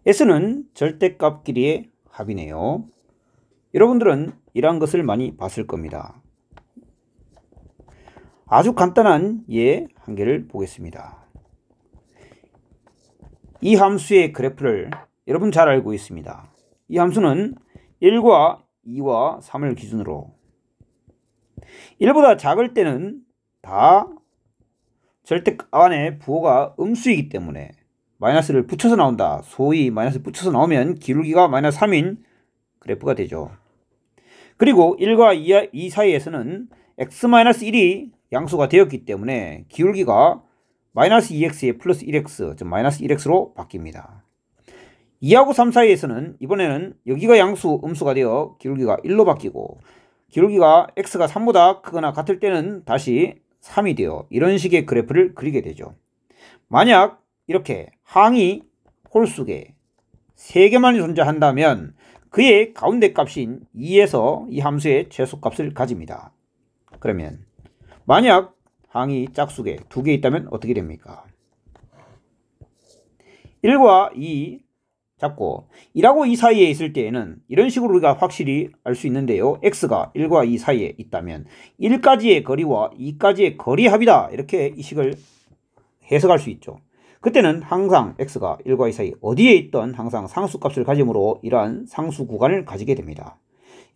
[SPEAKER 1] S는 절대값끼리의 합이네요. 여러분들은 이러한 것을 많이 봤을 겁니다. 아주 간단한 예 한 개를 보겠습니다. 이 함수의 그래프를 여러분 잘 알고 있습니다. 이 함수는 1과 2와 3을 기준으로 1보다 작을 때는 다 절대값 안에 부호가 음수이기 때문에 마이너스를 붙여서 나온다. 소위 마이너스 붙여서 나오면 기울기가 마이너스 3인 그래프가 되죠. 그리고 1과 2 사이에서는 x-1이 양수가 되었기 때문에 기울기가 마이너스 2x에 플러스 1x, 즉 마이너스 1x로 바뀝니다. 2하고 3 사이에서는 이번에는 여기가 양수, 음수가 되어 기울기가 1로 바뀌고 기울기가 x가 3보다 크거나 같을 때는 다시 3이 되어 이런 식의 그래프를 그리게 되죠. 만약 이렇게 항이 홀수계 3개만 존재한다면 그의 가운데 값인 2에서 이 함수의 최소값을 가집니다. 그러면 만약 항이 짝수계 2개 있다면 어떻게 됩니까? 1과 2 잡고 1하고 2 사이에 있을 때에는 이런 식으로 우리가 확실히 알 수 있는데요. x가 1과 2 사이에 있다면 1까지의 거리와 2까지의 거리 합이다. 이렇게 이 식을 해석할 수 있죠. 그때는 항상 x가 1과 2 사이 어디에 있던 항상 상수값을 가지므로 이러한 상수 구간을 가지게 됩니다.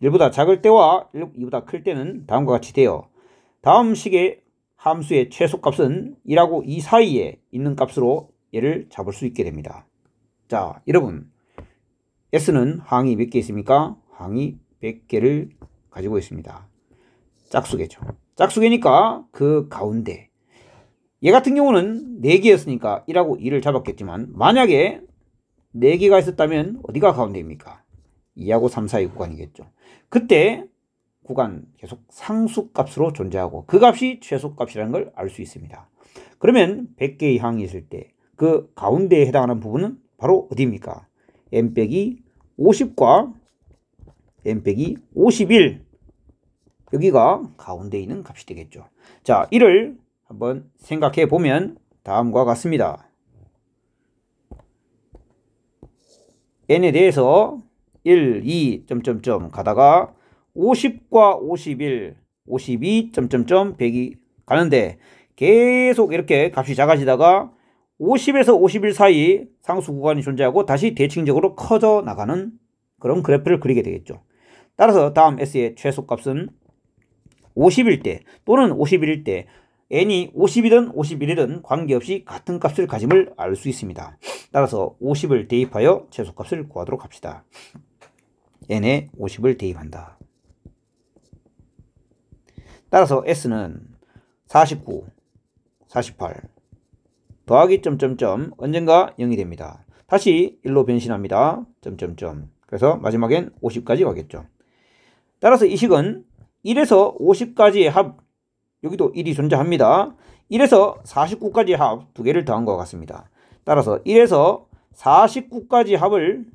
[SPEAKER 1] 1보다 작을 때와 2보다 클 때는 다음과 같이 되어 다음 식의 함수의 최소값은 1하고 2 사이에 있는 값으로 얘를 잡을 수 있게 됩니다. 자, 여러분 S는 항이 몇 개 있습니까? 항이 100개를 가지고 있습니다. 짝수계죠. 짝수계니까 그 가운데 얘 같은 경우는 4개였으니까 1하고 2를 잡았겠지만 만약에 4개가 있었다면 어디가 가운데입니까? 2하고 3 사이 구간이겠죠. 그때 구간 계속 상수값으로 존재하고 그 값이 최소값이라는 걸 알 수 있습니다. 그러면 100개의 항이 있을 때 그 가운데에 해당하는 부분은 바로 어디입니까? n-50과 n-51 여기가 가운데 있는 값이 되겠죠. 자, 이를 한번 생각해 보면 다음과 같습니다. n에 대해서 1, 2, 가다가 50과 51, 52, 100이 가는데 계속 이렇게 값이 작아지다가 50에서 51 사이 상수 구간이 존재하고 다시 대칭적으로 커져 나가는 그런 그래프를 그리게 되겠죠. 따라서 다음 S의 최소값은 50일 때 또는 51일 때 n이 50이든 51이든 관계없이 같은 값을 가짐을 알 수 있습니다. 따라서 50을 대입하여 최소값을 구하도록 합시다. n에 50을 대입한다. 따라서 S는 49, 48 더하기 언젠가 0이 됩니다. 다시 1로 변신합니다. 그래서 마지막엔 50까지 가겠죠. 따라서 이 식은 1에서 50까지의 합, 여기도 1이 존재합니다. 1에서 49까지의 합 두 개를 더한 것 같습니다. 따라서 1에서 49까지 합을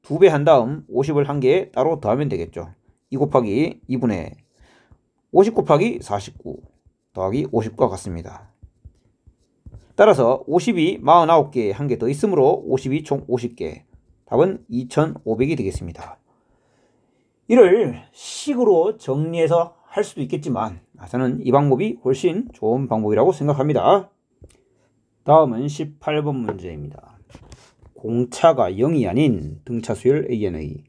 [SPEAKER 1] 2배 한 다음 50을 한 개 따로 더하면 되겠죠. 2 곱하기 2분의 50 곱하기 49 더하기 50과 같습니다. 따라서 50이 49개 한 개 더 있으므로 50이 총 50개. 답은 2500이 되겠습니다. 이를 식으로 정리해서 할 수도 있겠지만 저는 이 방법이 훨씬 좋은 방법이라고 생각합니다. 다음은 18번 문제입니다. 공차가 0이 아닌 등차 수열 AN의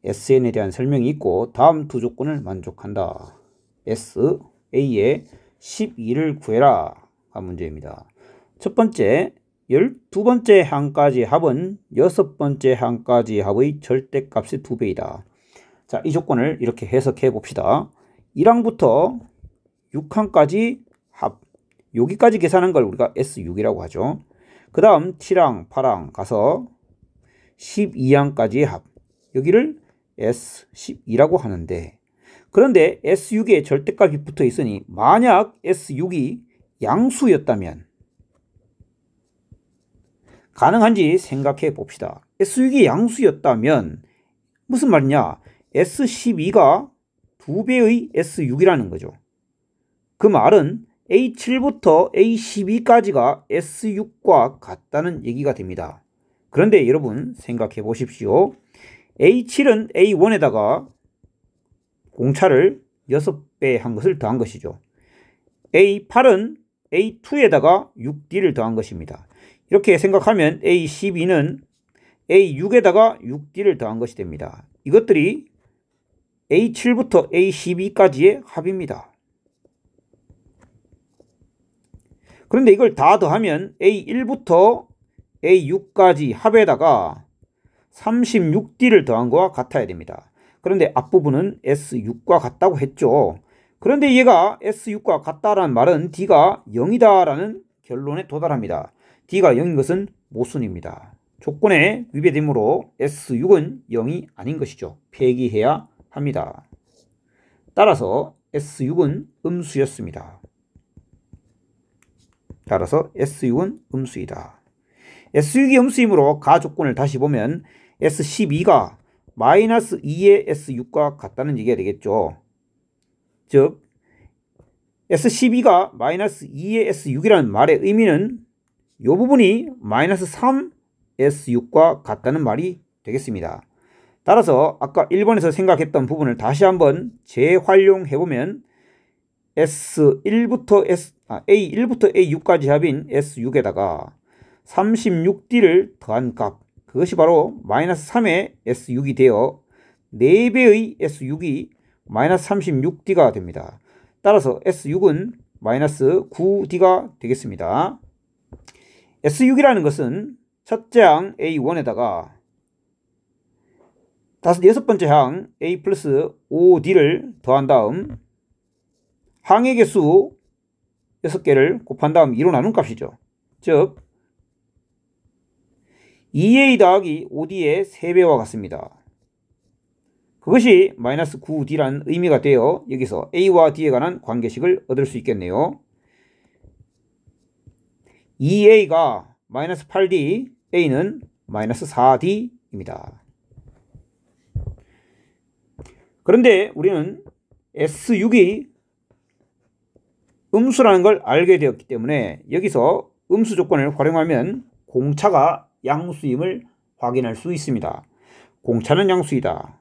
[SPEAKER 1] SN에 대한 설명이 있고 다음 두 조건을 만족한다. S, A의 12를 구해라 가 문제입니다. 첫 번째, 12번째 항까지 합은 6번째 항까지 합의 절대값의 2배이다. 자, 이 조건을 이렇게 해석해 봅시다. 1항부터 6항까지 합, 여기까지 계산한 걸 우리가 S6이라고 하죠. 그 다음 7항, 8항 가서 12항까지의 합, 여기를 S12라고 하는데, 그런데 S6에 절대값이 붙어 있으니 만약 S6이 양수였다면 가능한지 생각해 봅시다. S6이 양수였다면 무슨 말이냐? S12가 2배의 S6이라는 거죠. 그 말은 A7부터 A12까지가 S6과 같다는 얘기가 됩니다. 그런데 여러분 생각해 보십시오. A7은 A1에다가 공차를 6배 한 것을 더한 것이죠. A8은 A2에다가 6D를 더한 것입니다. 이렇게 생각하면 A12는 A6에다가 6D를 더한 것이 됩니다. 이것들이 A7부터 A12까지의 합입니다. 그런데 이걸 다 더하면 A1부터 A6까지 합에다가 36D를 더한 것과 같아야 됩니다. 그런데 앞부분은 S6과 같다고 했죠. 그런데 얘가 S6과 같다라는 말은 D가 0이다라는 결론에 도달합니다. D가 0인 것은 모순입니다. 조건에 위배되므로 S6은 0이 아닌 것이죠. 폐기해야 합니다. 따라서 S6은 음수였습니다. 따라서 S6은 음수이다. S6이 음수이므로 가 조건을 다시 보면 S12가 마이너스 2의 S6과 같다는 얘기가 되겠죠. 즉 S12가 마이너스 2의 S6이라는 말의 의미는 이 부분이 마이너스 3S6과 같다는 말이 되겠습니다. 따라서 아까 1번에서 생각했던 부분을 다시 한번 재활용해보면 A1부터 A6까지 합인 S6에다가 36D를 더한 값, 그것이 바로 마이너스 3의 S6이 되어 4배의 S6이 마이너스 36D가 됩니다. 따라서 S6은 마이너스 9D가 되겠습니다. S6이라는 것은 첫째 항 A1에다가 여섯 번째 항 A 플러스 5D를 더한 다음 항의 개수 6개를 곱한 다음 2로 나눈 값이죠. 즉 2A 더하기 5D의 3배와 같습니다. 그것이 마이너스 9D라는 의미가 되어 여기서 A와 D에 관한 관계식을 얻을 수 있겠네요. 2A가 마이너스 8D, A는 마이너스 4D입니다. 그런데 우리는 S6이 음수라는 걸 알게 되었기 때문에 여기서 음수 조건을 활용하면 공차가 양수임을 확인할 수 있습니다. 공차는 양수이다.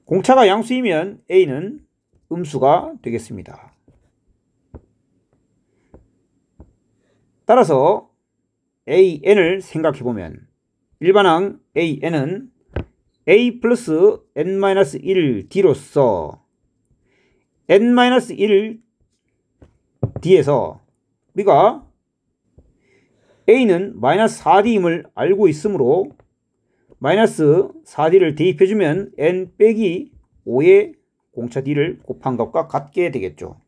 [SPEAKER 1] 공차가 양수이면 A는 음수가 되겠습니다. 따라서 AN을 생각해보면 일반항 AN은 A 플러스 N-1D로서 N-1D에서 우리가 A는 마이너스 4D임을 알고 있으므로 마이너스 4D를 대입해주면 N 빼기 5의 공차 D를 곱한 것과 같게 되겠죠.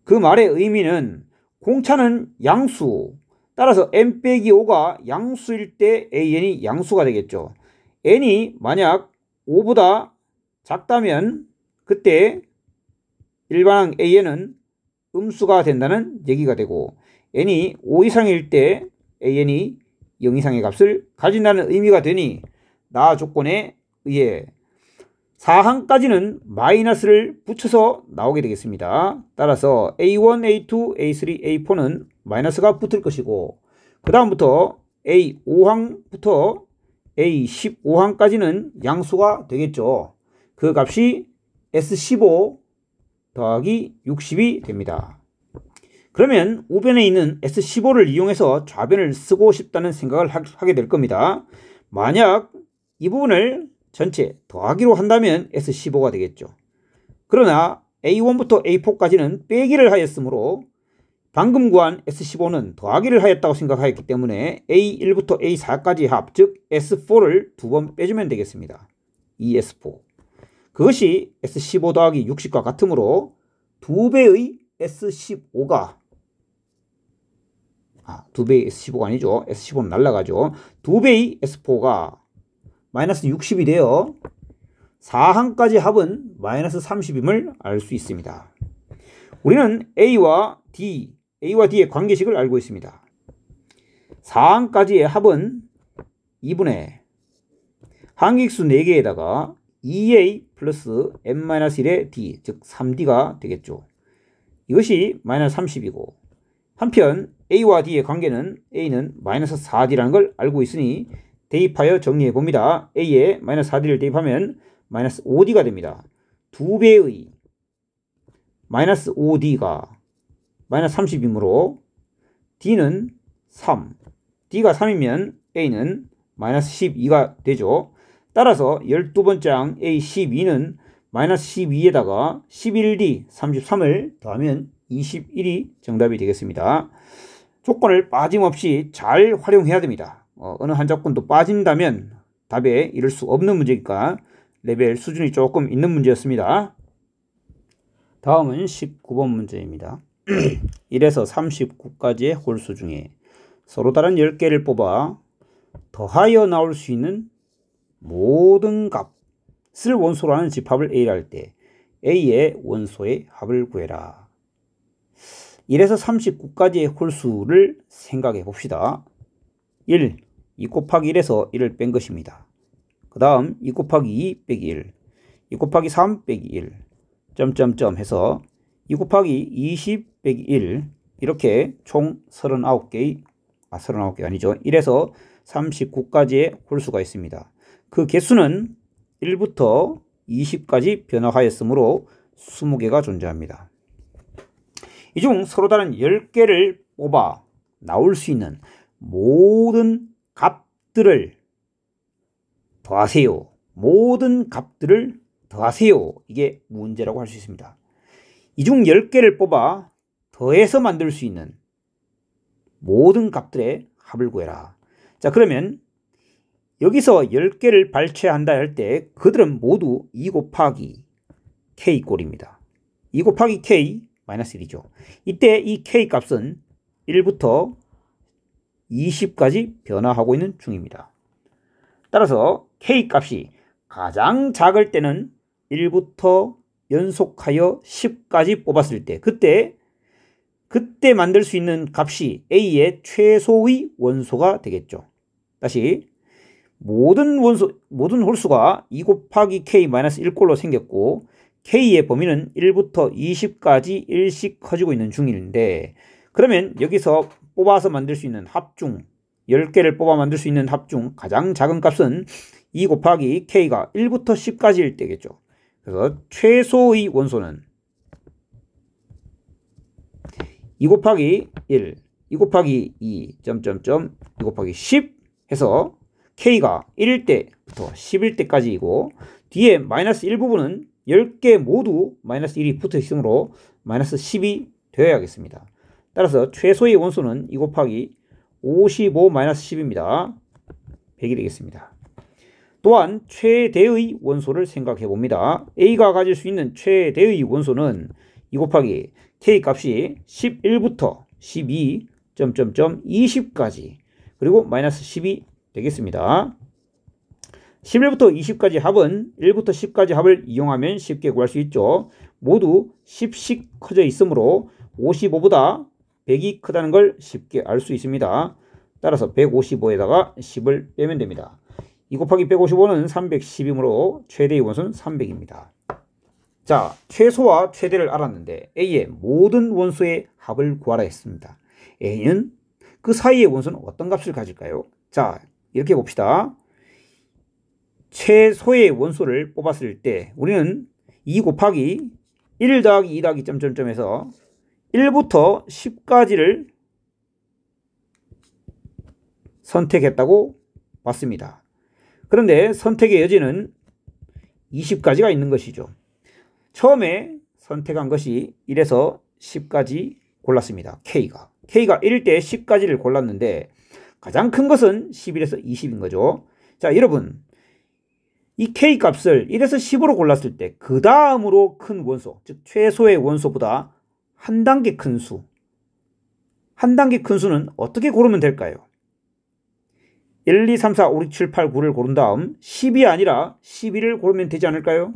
[SPEAKER 1] 그 말의 의미는 공차는 양수, 따라서 N 빼기 5가 양수일 때 AN이 양수가 되겠죠. N이 만약 5보다 작다면 그때 일반항 AN은 음수가 된다는 얘기가 되고 n이 5 이상일 때 AN이 0 이상의 값을 가진다는 의미가 되니 나 조건에 의해 4항까지는 마이너스를 붙여서 나오게 되겠습니다. 따라서 A1, A2, A3, A4는 마이너스가 붙을 것이고 그 다음부터 A5항부터 A15항까지는 양수가 되겠죠. 그 값이 S15 더하기 60이 됩니다. 그러면 우변에 있는 S15를 이용해서 좌변을 쓰고 싶다는 생각을 하게 될 겁니다. 만약 이 부분을 전체 더하기로 한다면 S15가 되겠죠. 그러나 A1부터 A4까지는 빼기를 하였으므로 방금 구한 S15는 더하기를 하였다고 생각하였기 때문에 A1부터 A4까지 합, 즉 S4를 두 번 빼주면 되겠습니다. 이 S4. 그것이 S15 더하기 60과 같으므로 2배의 S15가 2배의 S15가 아니죠. S15는 날라가죠. 2배의 S4가 마이너스 60이 되어 4항까지 합은 마이너스 30임을 알 수 있습니다. 우리는 A와 D의 관계식을 알고 있습니다. 4항까지의 합은 2분의 항익수 4개에다가 2A 플러스 n-1의 D, 즉 3D가 되겠죠. 이것이 마이너스 30이고 한편 A와 D의 관계는 A는 마이너스 4D라는 걸 알고 있으니 대입하여 정리해 봅니다. A에 마이너스 4D를 대입하면 마이너스 5D가 됩니다. 2배의 마이너스 5D가 마이너스 30이므로 D는 3. D가 3이면 A는 마이너스 12가 되죠. 따라서 12번째 항 A12는 마이너스 12에다가 11D 33을 더하면 21이 정답이 되겠습니다. 조건을 빠짐없이 잘 활용해야 됩니다. 어느 한 조건도 빠진다면 답에 이를 수 없는 문제니까 레벨 수준이 조금 있는 문제였습니다. 다음은 19번 문제입니다. 1에서 39까지의 홀수 중에 서로 다른 10개를 뽑아 더하여 나올 수 있는 모든 값을 원소로 하는 집합을 A라 할 때 A의 원소의 합을 구해라. 1에서 39까지의 홀수를 생각해 봅시다. 1, 2 곱하기 1에서 1을 뺀 것입니다. 그 다음 2 곱하기 2 빼기 1, 2 곱하기 3 빼기 1, 점점점 해서 2 곱하기 20 빼기 1 이렇게 총 39개 아니죠. 1에서 39까지의 홀수가 있습니다. 그 개수는 1부터 20까지 변화하였으므로 20개가 존재합니다. 이 중 서로 다른 10개를 뽑아 나올 수 있는 모든 값들을 더하세요. 모든 값들을 더하세요. 이게 문제라고 할 수 있습니다. 이 중 10개를 뽑아 더해서 만들 수 있는 모든 값들의 합을 구해라. 자, 그러면 여기서 10개를 발췌한다 할 때 그들은 모두 2 곱하기 K 꼴입니다. 2 곱하기 K 마이너스 1이죠. 이때 이 K 값은 1부터 20까지 변화하고 있는 중입니다. 따라서 K 값이 가장 작을 때는 1부터 연속하여 10까지 뽑았을 때 그때 만들 수 있는 값이 A의 최소의 원소가 되겠죠. 다시 모든 홀수가 2 곱하기 K 마이너스 1꼴로 생겼고 K의 범위는 1부터 20까지 1씩 커지고 있는 중인데 그러면 여기서 뽑아서 만들 수 있는 합 중 10개를 뽑아 만들 수 있는 합 중 가장 작은 값은 2 곱하기 K가 1부터 10까지일 때겠죠. 그래서 최소의 원소는 2 곱하기 1, 2 곱하기 2, 2 곱하기 10 해서 K가 1일 때부터 10일 때까지이고 뒤에 마이너스 1부분은 10개 모두 마이너스 1이 붙어 있으므로 마이너스 10이 되어야겠습니다. 따라서 최소의 원소는 2 곱하기 55 마이너스 10입니다. 100이 되겠습니다. 또한 최대의 원소를 생각해 봅니다. A가 가질 수 있는 최대의 원소는 2 곱하기 K 값이 11부터 12, 20까지 그리고 마이너스 10이 되겠습니다. 11부터 20까지 합은 1부터 10까지 합을 이용하면 쉽게 구할 수 있죠. 모두 10씩 커져 있으므로 55보다 100이 크다는 걸 쉽게 알 수 있습니다. 따라서 155에다가 10을 빼면 됩니다. 2 곱하기 155는 310이므로 최대의 원소는 300입니다. 자, 최소와 최대를 알았는데 A의 모든 원소의 합을 구하라 했습니다. A는 그 사이의 원소는 어떤 값을 가질까요? 자, 이렇게 봅시다. 최소의 원소를 뽑았을 때 우리는 2 곱하기 1 더하기 2 더하기 점점점에서 1부터 10까지를 선택했다고 봤습니다. 그런데 선택의 여지는 20까지가 있는 것이죠. 처음에 선택한 것이 1에서 10까지 골랐습니다. K가 1일 때 10까지를 골랐는데 가장 큰 것은 11에서 20인 거죠. 자, 여러분, 이 K 값을 1에서 10으로 골랐을 때 그 다음으로 큰 원소, 즉 최소의 원소보다 한 단계 큰 수, 한 단계 큰 수는 어떻게 고르면 될까요? 1, 2, 3, 4, 5, 6, 7, 8, 9를 고른 다음 10이 아니라 11을 고르면 되지 않을까요?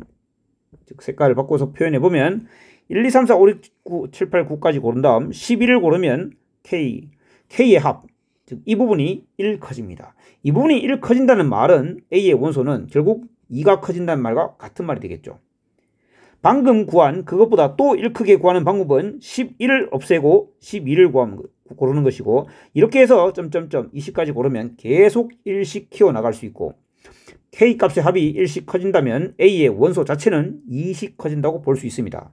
[SPEAKER 1] 즉 색깔을 바꿔서 표현해보면 1, 2, 3, 4, 5, 6, 9, 7, 8, 9까지 고른 다음 11을 고르면 K의 합, 즉 이 부분이 1 커집니다. 이 부분이 1 커진다는 말은 A의 원소는 결국 2가 커진다는 말과 같은 말이 되겠죠. 방금 구한 그것보다 또 1 크게 구하는 방법은 11을 없애고 12를 고르는 것이고, 이렇게 해서 점점점 20까지 고르면 계속 1씩 키워나갈 수 있고, K 값의 합이 1씩 커진다면 A의 원소 자체는 2씩 커진다고 볼 수 있습니다.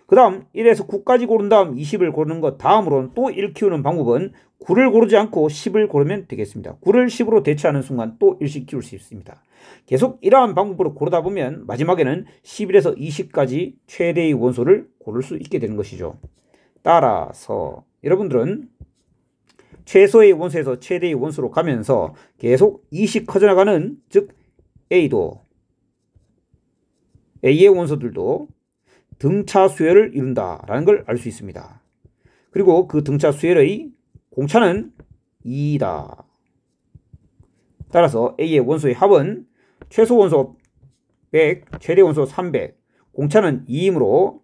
[SPEAKER 1] 그 다음 1에서 9까지 고른 다음 20을 고르는 것 다음으로는 또 1 키우는 방법은 9를 고르지 않고 10을 고르면 되겠습니다. 9를 10으로 대체하는 순간 또 1씩 키울 수 있습니다. 계속 이러한 방법으로 고르다 보면 마지막에는 11에서 20까지 최대의 원소를 고를 수 있게 되는 것이죠. 따라서 여러분들은 최소의 원소에서 최대의 원소로 가면서 계속 2씩 커져나가는, 즉 A의 원소들도 등차 수열을 이룬다라는 걸 알 수 있습니다. 그리고 그 등차 수열의 공차는 2다. 따라서 A의 원소의 합은 최소 원소 100, 최대 원소 300, 공차는 2이므로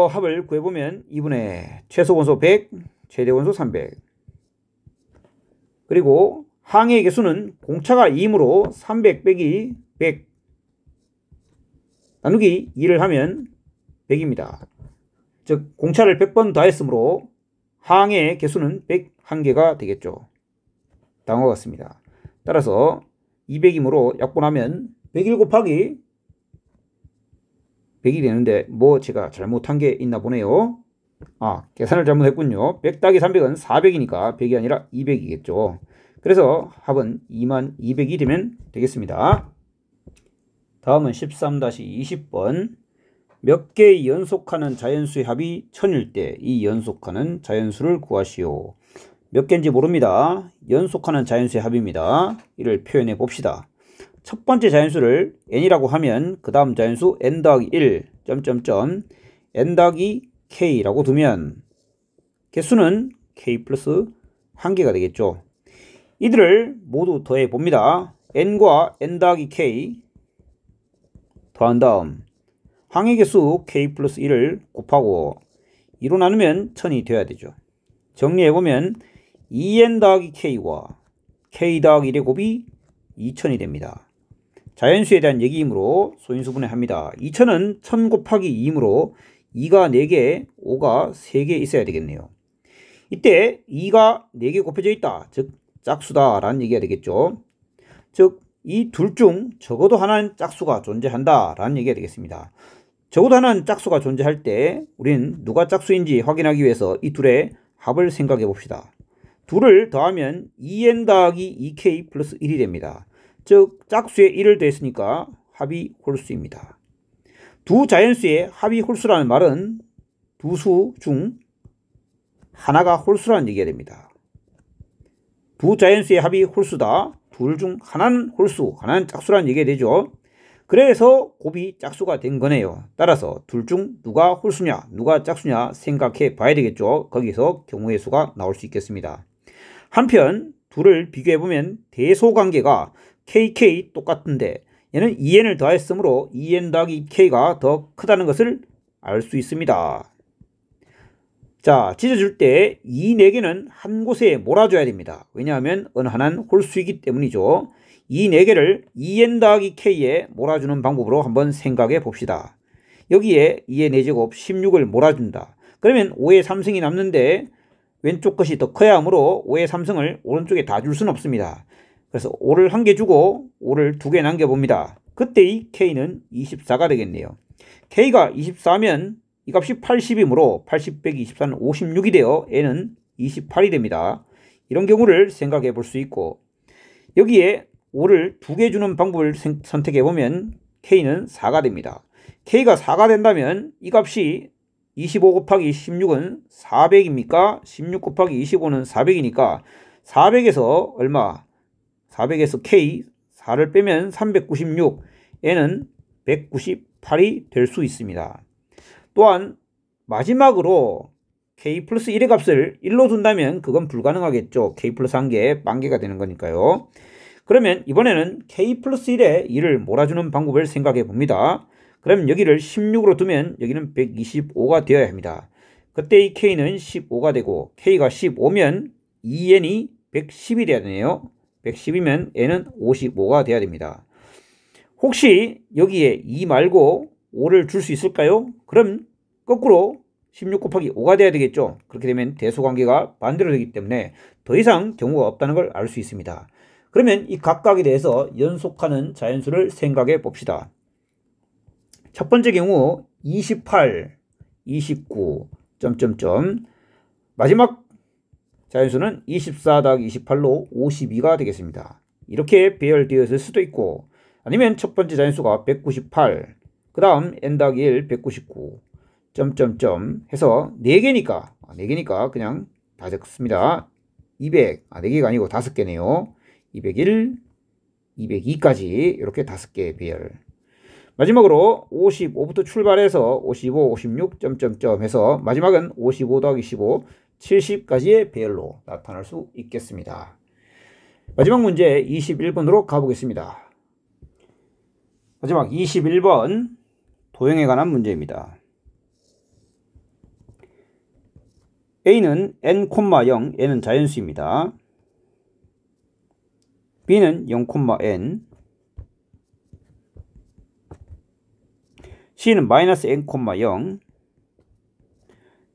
[SPEAKER 1] 합을 구해보면 2분의 최소 원소 100, 최대 원소 300. 그리고 항의 개수는 공차가 2이므로 300 빼기 100 나누기 2를 하면 100입니다. 즉 공차를 100번 더했으므로 항의 개수는 101개가 되겠죠. 다음과 같습니다. 따라서 200이므로 약분하면 101 곱하기 100이 되는데 뭐 제가 잘못한 게 있나 보네요. 계산을 잘못했군요. 100 더하기 300은 400이니까 100이 아니라 200이겠죠. 그래서 합은 2200이 되면 되겠습니다. 다음은 13-20번. 몇 개의 연속하는 자연수의 합이 1000일 때 이 연속하는 자연수를 구하시오. 몇 개인지 모릅니다. 연속하는 자연수의 합입니다. 이를 표현해 봅시다. 첫 번째 자연수를 n이라고 하면 그 다음 자연수 n 더하기 1 점점점 n 더하기 k라고 두면 개수는 k 플러스 1개가 되겠죠. 이들을 모두 더해 봅니다. n과 n 더하기 k 더한 다음 항의 개수 k 플러스 1을 곱하고 2로 나누면 1000이 되어야 되죠. 정리해보면 2n 더하기 k와 k 더하기 1의 곱이 2000이 됩니다. 자연수에 대한 얘기이므로 소인수분해 합니다. 2000은 1000 곱하기 2이므로 2가 4개, 5가 3개 있어야 되겠네요. 이때 2가 4개 곱해져 있다, 즉 짝수다 라는 얘기가 되겠죠. 즉 이 둘 중 적어도 하나는 짝수가 존재한다 라는 얘기가 되겠습니다. 적어도 하나는 짝수가 존재할 때 우리는 누가 짝수인지 확인하기 위해서 이 둘의 합을 생각해 봅시다. 둘을 더하면 2n 더하기 2k 플러스 1이 됩니다. 즉 짝수에 1을 더했으니까 합이 홀수입니다. 두 자연수의 합이 홀수라는 말은 두 수 중 하나가 홀수라는 얘기가 됩니다. 두 자연수의 합이 홀수다. 둘 중 하나는 홀수, 하나는 짝수라는 얘기가 되죠. 그래서 곱이 짝수가 된 거네요. 따라서 둘 중 누가 홀수냐, 누가 짝수냐 생각해 봐야 되겠죠. 거기서 경우의 수가 나올 수 있겠습니다. 한편 둘을 비교해보면 대소관계가 kk 똑같은데 얘는 2n을 더했으므로 2n 더하기 k가 더 크다는 것을 알 수 있습니다. 자, 찢어줄 때 이 4개는 한 곳에 몰아줘야 됩니다. 왜냐하면 어느 하나는 홀수이기 때문이죠. 이 4개를 2n 더하기 k에 몰아주는 방법으로 한번 생각해 봅시다. 여기에 2의 4제곱 16을 몰아준다. 그러면 5의 3승이 남는데 왼쪽 것이 더 커야 하므로 5의 3승을 오른쪽에 다 줄 수는 없습니다. 그래서 5를 1개 주고 5를 2개 남겨봅니다. 그때 이 k는 24가 되겠네요. k가 24면 이 값이 80이므로 80 빼기 24는 56이 되어 n은 28이 됩니다. 이런 경우를 생각해 볼 수 있고, 여기에 5를 2개 주는 방법을 선택해 보면 k는 4가 됩니다. k가 4가 된다면 이 값이 25 곱하기 16은 400입니까? 16 곱하기 25는 400이니까 400에서 얼마? 400에서 k 4를 빼면 396, n은 198이 될 수 있습니다. 또한 마지막으로 k 플러스 1의 값을 1로 둔다면 그건 불가능하겠죠. k 플러스 1개 빵개가 되는 거니까요. 그러면 이번에는 k 플러스 1에 2를 몰아주는 방법을 생각해 봅니다. 그러면 여기를 16으로 두면 여기는 125가 되어야 합니다. 그때 이 k는 15가 되고 k가 15면 2n이 110이 되어야 되네요. 110이면 n은 55가 되어야 됩니다. 혹시 여기에 2 말고 5를 줄 수 있을까요? 그럼 거꾸로 16 곱하기 5가 돼야 되겠죠. 그렇게 되면 대소관계가 반대로 되기 때문에 더 이상 경우가 없다는 걸 알 수 있습니다. 그러면 이 각각에 대해서 연속하는 자연수를 생각해 봅시다. 첫 번째 경우 28, 29, 마지막 자연수는 24 더하기 28로 52가 되겠습니다. 이렇게 배열되었을 수도 있고, 아니면 첫 번째 자연수가 198, 그 다음 n 더하기 1, 199, 해서 4개니까 그냥 다 적습니다. 200, 4개가 아니고 5개네요. 201, 202까지 이렇게 5개의 배열. 마지막으로 55부터 출발해서 55, 56, 해서 마지막은 55 더하기 15, 70까지의 배열로 나타날 수 있겠습니다. 마지막 문제 21번으로 가보겠습니다. 마지막 21번 도형에 관한 문제입니다. A는 n, 0, n은 자연수입니다. B는 0, n, C는 마이너스 n, 0,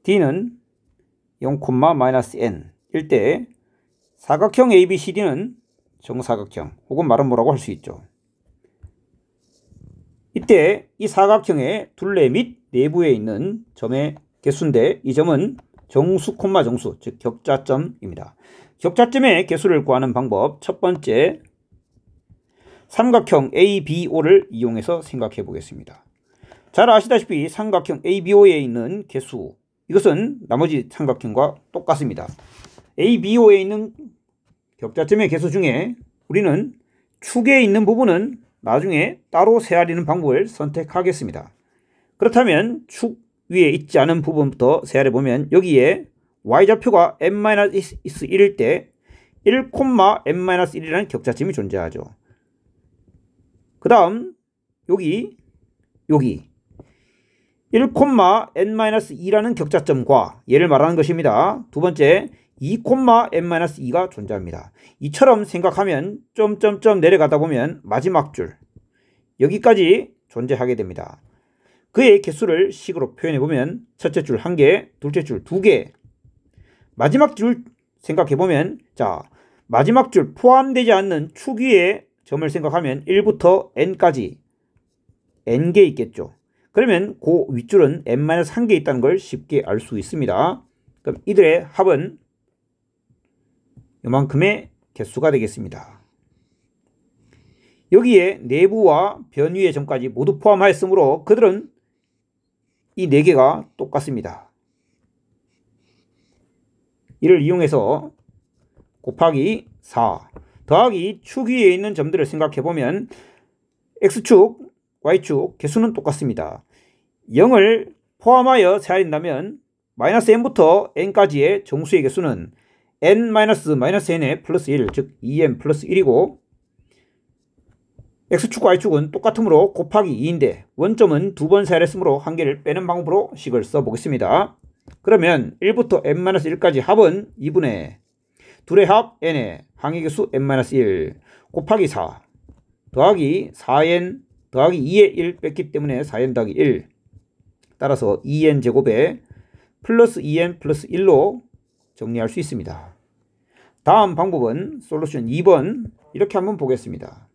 [SPEAKER 1] D는 0, n 일 때 사각형 ABCD는 정사각형 혹은 말은 뭐라고 할 수 있죠. 이때 이 사각형의 둘레 및 내부에 있는 점의 개수인데 이 점은 정수, 정수, 즉 격자점입니다. 격자점의 개수를 구하는 방법, 첫 번째 삼각형 ABO를 이용해서 생각해 보겠습니다. 잘 아시다시피 삼각형 ABO에 있는 개수, 이것은 나머지 삼각형과 똑같습니다. ABO에 있는 격자점의 개수 중에 우리는 축에 있는 부분은 나중에 따로 세아리는 방법을 선택하겠습니다. 그렇다면 축 위에 있지 않은 부분부터 세아려 보면 여기에 y좌표가 n-1일 때 1,n-1이라는 격자점이 존재하죠. 그 다음 여기 1,n-2라는 격자점과 얘를 말하는 것입니다. 두 번째 2,n-2가 존재합니다. 이처럼 생각하면 점점점 내려가다 보면 마지막 줄 여기까지 존재하게 됩니다. 그의 개수를 식으로 표현해보면 첫째 줄 1개, 둘째 줄 2개, 마지막 줄 생각해보면 자 마지막 줄 포함되지 않는 축 위의 점을 생각하면 1부터 n까지 n개 있겠죠. 그러면 그 윗줄은 n-1개 있다는 걸 쉽게 알 수 있습니다. 그럼 이들의 합은 이만큼의 개수가 되겠습니다. 여기에 내부와 변 위의 점까지 모두 포함하였으므로 그들은 이 4개가 똑같습니다. 이를 이용해서 곱하기 4 더하기 축 위에 있는 점들을 생각해보면 X축, Y축 개수는 똑같습니다. 0을 포함하여 세아린다면 마이너스 n부터 n까지의 정수의 개수는 n-n의 플러스 1, 즉 2n 플러스 1이고 x축과 y축은 똑같으므로 곱하기 2인데 원점은 두 번 세했으므로 한 개를 빼는 방법으로 식을 써보겠습니다. 그러면 1부터 n-1까지 합은 2분의 둘의 합 n의 항의계수 n-1 곱하기 4 더하기 4n 더하기 2의 1 뺐기 때문에 4n 더하기 1 따라서 2n 제곱에 플러스 2n 플러스 1로 정리할 수 있습니다. 다음 방법은 솔루션 2번 이렇게 한번 보겠습니다.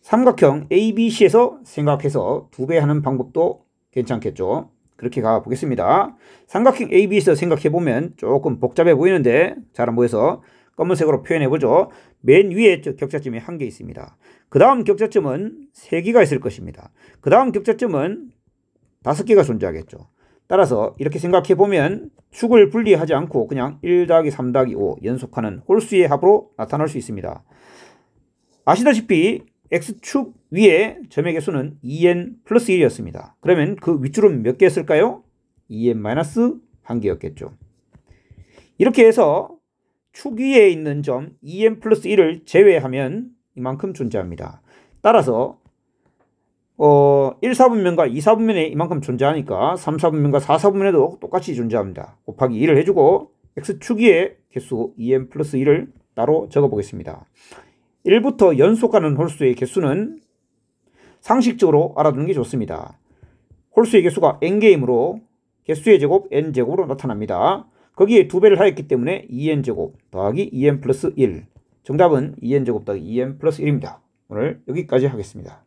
[SPEAKER 1] 삼각형 ABC에서 생각해서 2배 하는 방법도 괜찮겠죠. 그렇게 가보겠습니다. 삼각형 AB에서 생각해보면 조금 복잡해 보이는데 잘 안 보여서 검은색으로 표현해보죠. 맨 위에 격자점이 1개 있습니다. 그 다음 격자점은 3개가 있을 것입니다. 그 다음 격자점은 5개가 존재하겠죠. 따라서 이렇게 생각해보면 축을 분리하지 않고 그냥 1 더하기 3 더하기 5 연속하는 홀수의 합으로 나타날 수 있습니다. 아시다시피 x축 위에 점의 개수는 2n 플러스 1이었습니다. 그러면 그 윗줄은 몇 개였을까요? 2n 마이너스 1개였겠죠. 이렇게 해서 축 위에 있는 점 2n 플러스 1을 제외하면 이만큼 존재합니다. 따라서 1사분면과 2사분면에 이만큼 존재하니까 3사분면과 4사분면에도 똑같이 존재합니다. 곱하기 2를 해주고 x축 위에 개수 2n 플러스 1을 따로 적어보겠습니다. 1부터 연속하는 홀수의 개수는 상식적으로 알아두는 게 좋습니다. 홀수의 개수가 n개이므로 개수의 제곱 n제곱으로 나타납니다. 거기에 2배를 하였기 때문에 2n제곱 더하기 2n 플러스 1 정답은 2n제곱 더하기 2n 플러스 1입니다. 오늘 여기까지 하겠습니다.